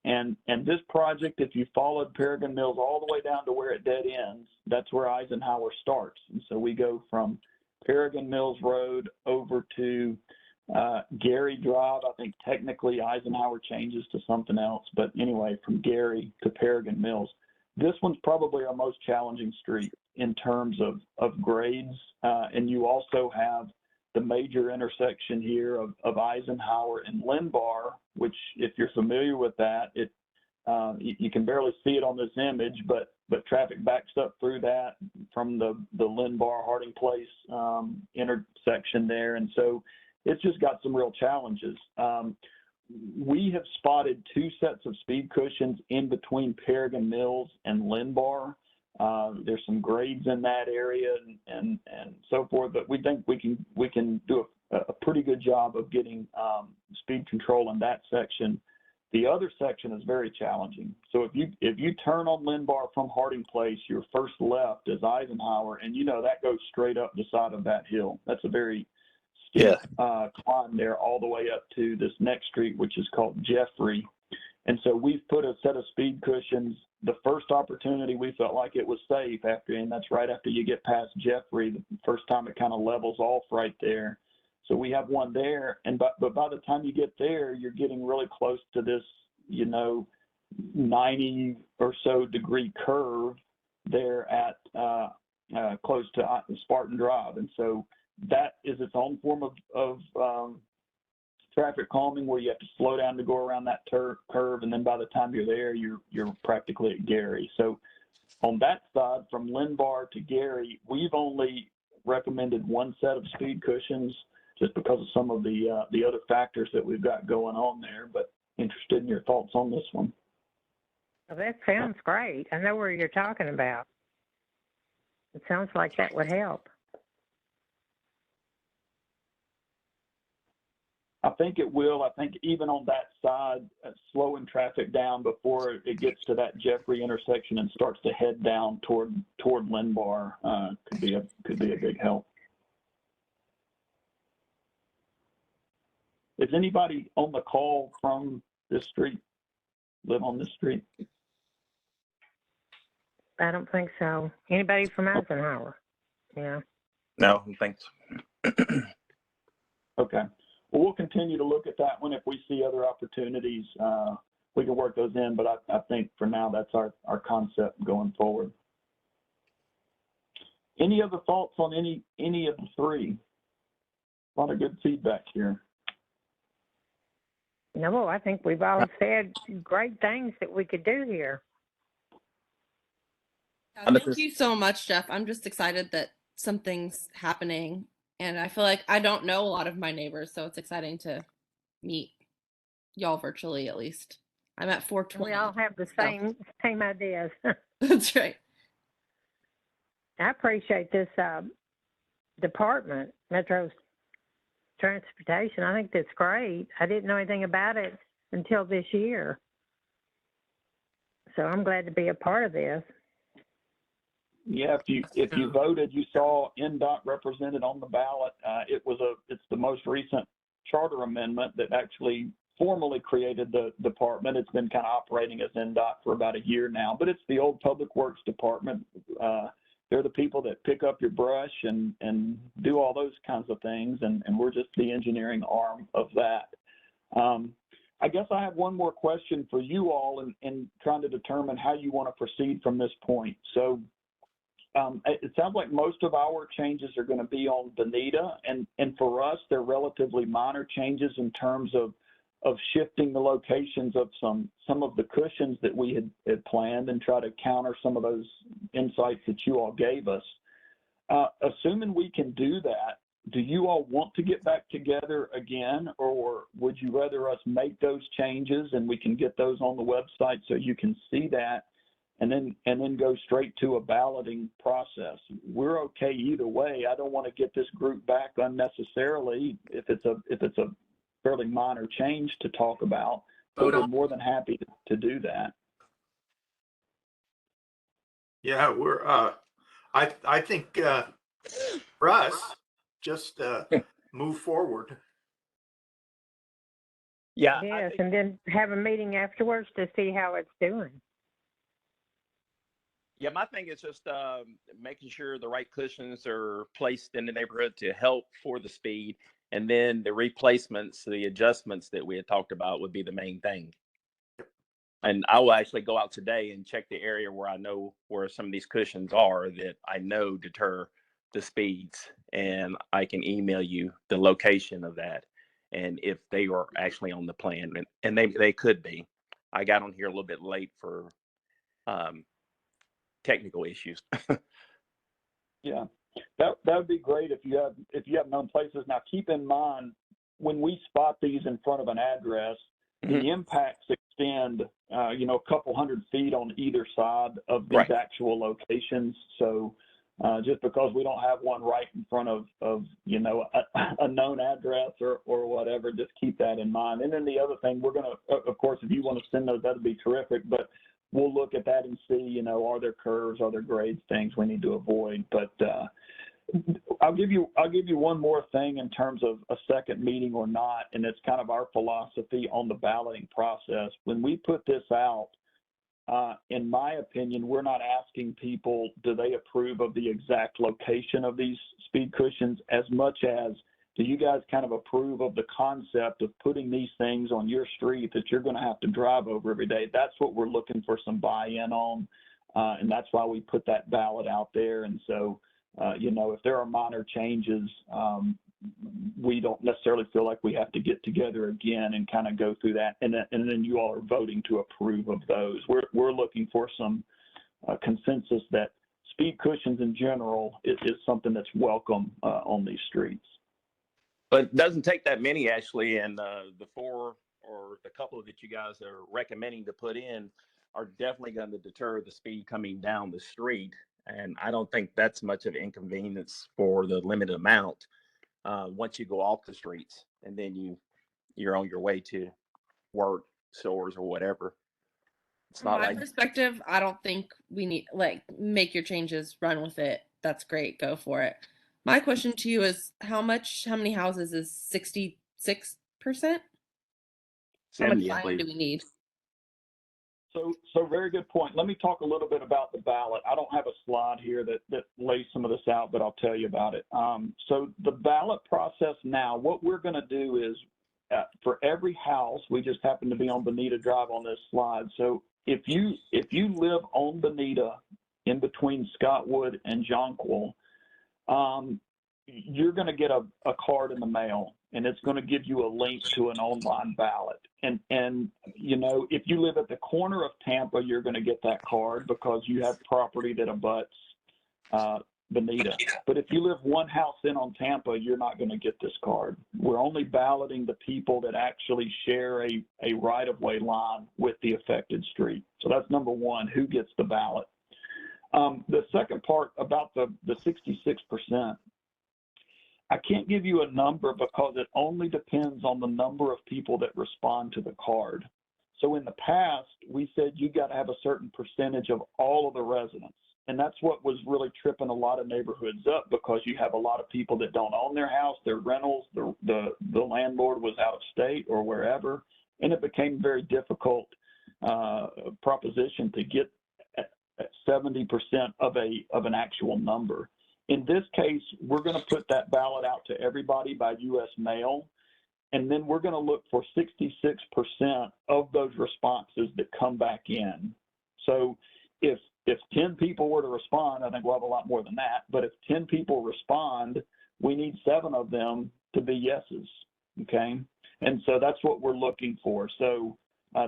And this project, if you followed Peregrine Mills all the way down to where it dead ends, that's where Eisenhower starts. And so we go from Peregrine Mills Road over to Gary Drive. I think technically Eisenhower changes to something else, but anyway, from Gary to Peregrine Mills. This one's probably our most challenging street in terms of grades, and you also have the major intersection here of Eisenhower and Linbar, which, if you're familiar with that, you can barely see it on this image, but traffic backs up through that from the Linbar Harding Place intersection there, and so it's just got some real challenges. We have spotted 2 sets of speed cushions in between Peregrine Mills and Linbar. There's some grades in that area and so forth, but we think we can do a pretty good job of getting speed control in that section. The other section is very challenging. So if you turn on Linbar from Harding Place, your first left is Eisenhower, and that goes straight up the side of that hill. That's a very steep climb there all the way up to this next street, which is called Jeffrey. And so we've put a set of speed cushions. The first opportunity we felt like it was safe and that's right after you get past Jeffrey, the first time it kind of levels off right there. So we have one there, but by the time you get there, you're getting really close to this, 90 or so degree curve there at close to Spartan Drive. And so that is its own form of traffic calming, where you have to slow down to go around that curve, and then by the time you're there, you're practically at Gary. So on that side, from Linbar to Gary, we've only recommended one set of speed cushions, just because of some of the other factors that we've got going on there. But interested in your thoughts on this one. Well, that sounds great. I know where you're talking about. It sounds like that would help. I think it will. I think even on that side, slowing traffic down before it gets to that Jeffrey intersection and starts to head down toward Linbar could be a big help. Is anybody on the call from this street, live on this street? I don't think so. Anybody from Eisenhower? Yeah. No, thanks. Okay. Well, we'll continue to look at that one. If we see other opportunities, we can work those in, but I think for now, that's our concept going forward. Any other thoughts on any of the 3? A lot of good feedback here. No, I think we've all said great things that we could do here. Thank you so much, Jeff. I'm just excited that something's happening. And I feel like I don't know a lot of my neighbors, so it's exciting to meet y'all virtually, at least. I'm at 420. We all have the same ideas. That's right. I appreciate this department, Metro Transportation. I think that's great. I didn't know anything about it until this year. So I'm glad to be a part of this. Yeah, if you voted, you saw NDOT represented on the ballot. It's the most recent charter amendment that actually formally created the department. It's been kind of operating as NDOT for about a year now, but it's the old Public Works Department. They're the people that pick up your brush and do all those kinds of things, and we're just the engineering arm of that. I guess I have one more question for you all in trying to determine how you want to proceed from this point. So it sounds like most of our changes are going to be on Benita, and for us, they're relatively minor changes in terms of shifting the locations of some of the cushions that we had planned and try to counter some of those insights that you all gave us. Assuming we can do that, do you all want to get back together again, or would you rather us make those changes and we can get those on the website so you can see that, and then go straight to a balloting process? We're okay either way. I don't want to get this group back unnecessarily if it's a fairly minor change to talk about, but we're more than happy to do that. Yeah, we're I think for us, just move forward. Yeah. Yes, and then have a meeting afterwards to see how it's doing. Yeah, my thing is just making sure the right cushions are placed in the neighborhood to help for the speed. And then the replacements, the adjustments that we had talked about would be the main thing. And I will actually go out today and check the area where I know where some of these cushions are that I know deter the speeds. And I can email you the location of that and if they are actually on the plan. And they could be. I got on here a little bit late for technical issues. Yeah, that would be great if you have known places. Now keep in mind, when we spot these in front of an address, the impacts extend, you know, a couple hundred feet on either side of these actual locations. So just because we don't have one right in front of you know, a known address or whatever, just keep that in mind. And then the other thing, we're going to, of course, if you want to send those, that'd be terrific. But we'll look at that and see, you know, are there curves, are there grades, things we need to avoid. But I'll give you one more thing in terms of a second meeting or not, and it's kind of our philosophy on the balloting process. When we put this out, in my opinion, we're not asking people, do they approve of the exact location of these speed cushions, as much as, do you guys kind of approve of the concept of putting these things on your street that you're going to have to drive over every day? That's what we're looking for some buy-in on, and that's why we put that ballot out there. And so, you know, if there are minor changes, we don't necessarily feel like we have to get together again and kind of go through that. And then you all are voting to approve of those. We're looking for some consensus that speed cushions in general is something that's welcome on these streets. But it doesn't take that many, actually, and the 4 or the couple that you guys are recommending to put in are definitely going to deter the speed coming down the street. And I don't think that's much of an inconvenience for the limited amount once you go off the streets, and then you're on your way to work, stores, or whatever. It's From not my like perspective, I don't think we need, like, make your changes, run with it. That's great. Go for it. My question to you is how many houses is 66%? How much 70, I buy-in believe. do we need? So very good point. Let me talk a little bit about the ballot. I don't have a slide here that lays some of this out, but I'll tell you about it. So the ballot process now, what we're going to do is for every house, we just happen to be on Benita Drive on this slide. So if you live on Benita in between Scotwood and Jonquil, you're going to get a card in the mail, and it's going to give you a link to an online ballot. And you know, if you live at the corner of Tampa, you're going to get that card because you have property that abuts Benita. But if you live one house in on Tampa, you're not going to get this card. We're only balloting the people that actually share a right-of-way line with the affected street. So that's number one, who gets the ballot. The second part about the 66%, I can't give you a number because it only depends on the number of people that respond to the card. So in the past, we said you got to have a certain percentage of all of the residents. And that's what was really tripping a lot of neighborhoods up, because you have a lot of people that don't own their house, they're rentals, the landlord was out of state or wherever. And it became a very difficult proposition to get 70% of an actual number. In this case, we're going to put that ballot out to everybody by U.S. mail, and then we're going to look for 66% of those responses that come back in. So if 10 people were to respond, I think we'll have a lot more than that, but if 10 people respond, we need 7 of them to be yeses, okay? And so that's what we're looking for. So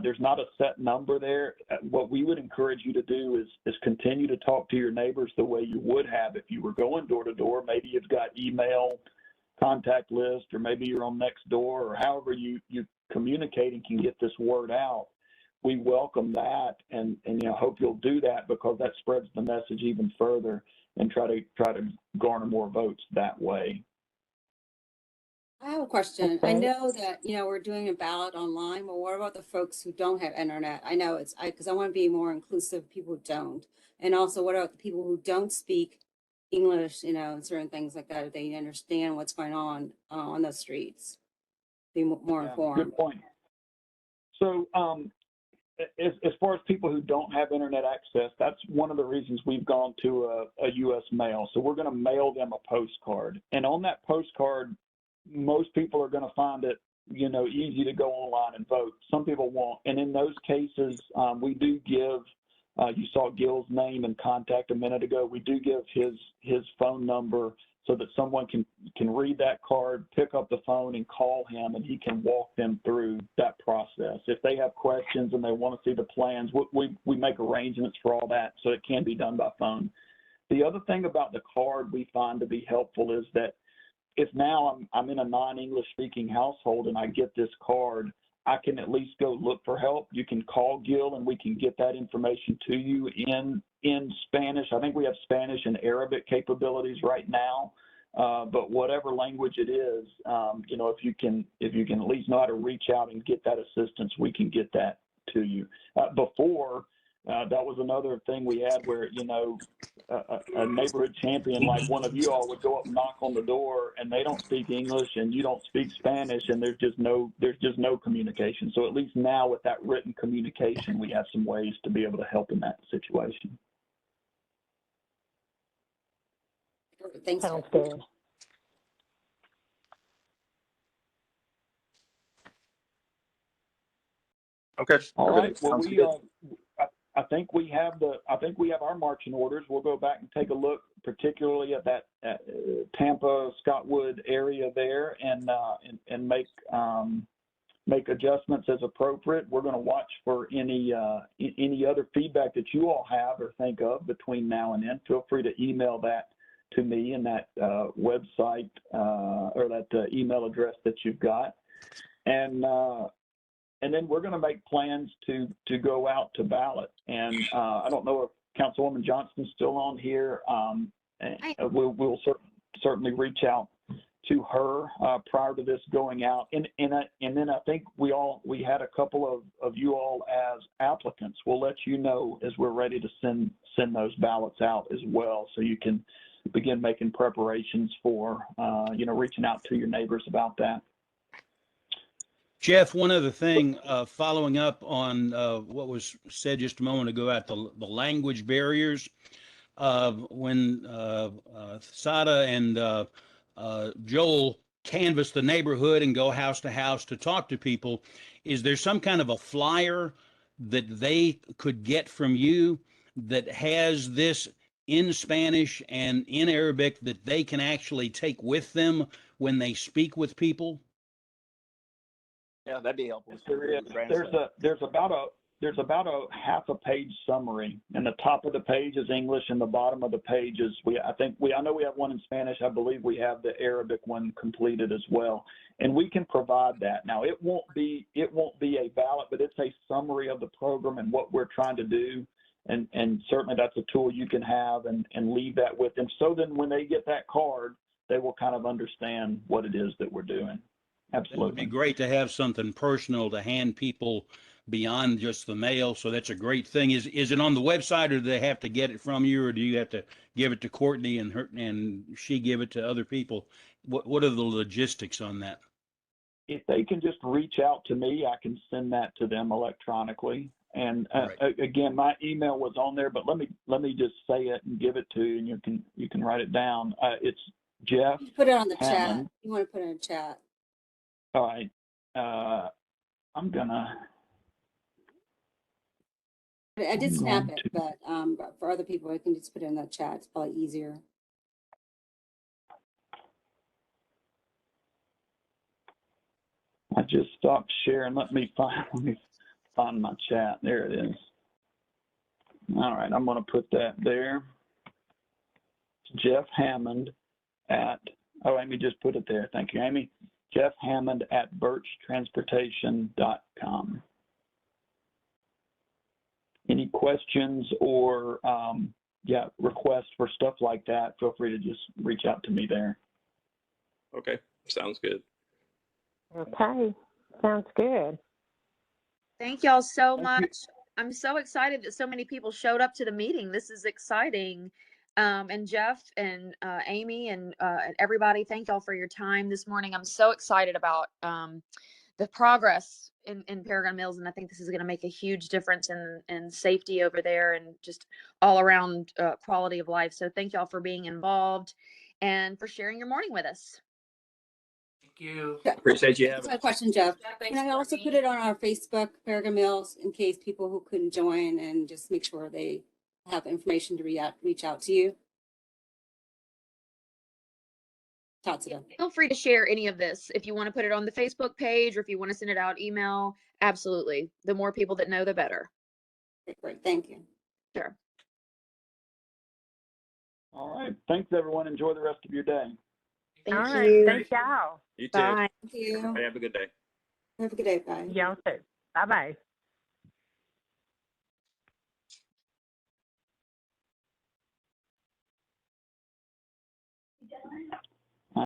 there's not a set number there. What we would encourage you to do is continue to talk to your neighbors the way you would have if you were going door to door. Maybe you've got email, contact list, or maybe you're on Nextdoor, or however you communicate and can get this word out. We welcome that, and you know, hope you'll do that, because that spreads the message even further and try to garner more votes that way. I have a question. I Okay. know that, you know, we're doing a ballot online, but what about the folks who don't have internet? I know because I want to be more inclusive of people who don't. And also, what about the people who don't speak English, you know, and certain things like that, if they understand what's going on the streets, be more informed. Good point. So as far as people who don't have internet access, that's one of the reasons we've gone to a U.S. mail. So we're going to mail them a postcard. And on that postcard, most people are going to find it, you know, easy to go online and vote. Some people won't. And in those cases, we do give, you saw Gil's name and contact a minute ago. We do give his phone number so that someone can read that card, pick up the phone and call him, and he can walk them through that process. If they have questions and they want to see the plans, we make arrangements for all that, so it can be done by phone. The other thing about the card we find to be helpful is that if now I'm in a non-English speaking household and I get this card, I can at least go look for help. You can call Gil and we can get that information to you in Spanish. I think we have Spanish and Arabic capabilities right now. But whatever language it is, you know, if you can at least know how to reach out and get that assistance, we can get that to you. Before, that was another thing we had where, you know, a neighborhood champion like one of you all would go up and knock on the door and they don't speak English and you don't speak Spanish and there's just no communication. So at least now with that written communication, we have some ways to be able to help in that situation. Thanks. Sounds good. Okay. All right. Well, Sounds good. I think we have our marching orders. We'll go back and take a look, particularly at that Tampa, Scotwood area there, and make adjustments as appropriate. We're going to watch for any other feedback that you all have or think of between now and then. Feel free to email that to me in that website or that email address that you've got, and then we're going to make plans to go out to ballot. And I don't know if Councilwoman Johnston's still on here. We'll certainly reach out to her prior to this going out. And then I think we had a couple of you all as applicants. We'll let you know as we're ready to send those ballots out as well, so you can begin making preparations for reaching out to your neighbors about that. Jeff, one other thing, following up on what was said just a moment ago about the language barriers. When Sada and Joel canvass the neighborhood and go house to house to talk to people, is there some kind of a flyer that they could get from you that has this in Spanish and in Arabic that they can actually take with them when they speak with people? Yeah, that'd be helpful. There's about a half a page summary, and the top of the page is English, and the bottom of the page is I know we have one in Spanish. I believe we have the Arabic one completed as well, and we can provide that. Now it won't be a ballot, but it's a summary of the program and what we're trying to do, and certainly that's a tool you can have and leave that with them. So then when they get that card, they will kind of understand what it is that we're doing. Absolutely. It would be great to have something personal to hand people beyond just the mail. So that's a great thing. Is it on the website, or do they have to get it from you, or do you have to give it to Courtney and she give it to other people? What are the logistics on that? If they can just reach out to me, I can send that to them electronically. And again, my email was on there, but let me just say it and give it to you, and you can write it down. It's Jeff. Put it on the Hammond. chat. You want to put it in the chat? All right. I'm gonna. I did snap it, but for other people, I can just put it in the chat. It's probably easier. I just stopped sharing. Let me find my chat. There it is. All right, I'm going to put that there. Jeff Hammond at. Oh, Amy just put it there. Thank you, Amy. Jeff Hammond at birchtransportation.com. Any questions or requests for stuff like that, feel free to just reach out to me there. Okay, sounds good. Okay, sounds good. Thank y'all so much. I'm so excited that so many people showed up to the meeting. This is exciting. And Jeff and Amy and everybody, thank y'all for your time this morning. I'm so excited about the progress in Paragon Mills, and I think this is going to make a huge difference in safety over there and just all around quality of life. So thank y'all for being involved and for sharing your morning with us. Thank you. Appreciate you having That's my question, Jeff. Can I also put it on our Facebook, Paragon Mills, in case people who couldn't join, and just make sure they have information to reach out to you? Talk to them. Feel free to share any of this if you want to put it on the Facebook page or if you want to send it out email. Absolutely. The more people that know, the better. Great. Thank you. Sure. All right. Thanks, everyone. Enjoy the rest of your day. All Thank right. you. Thank y'all. You too. Bye. Thank you. Hey, have a good day. Have a good day. Bye. Y'all too. Bye bye.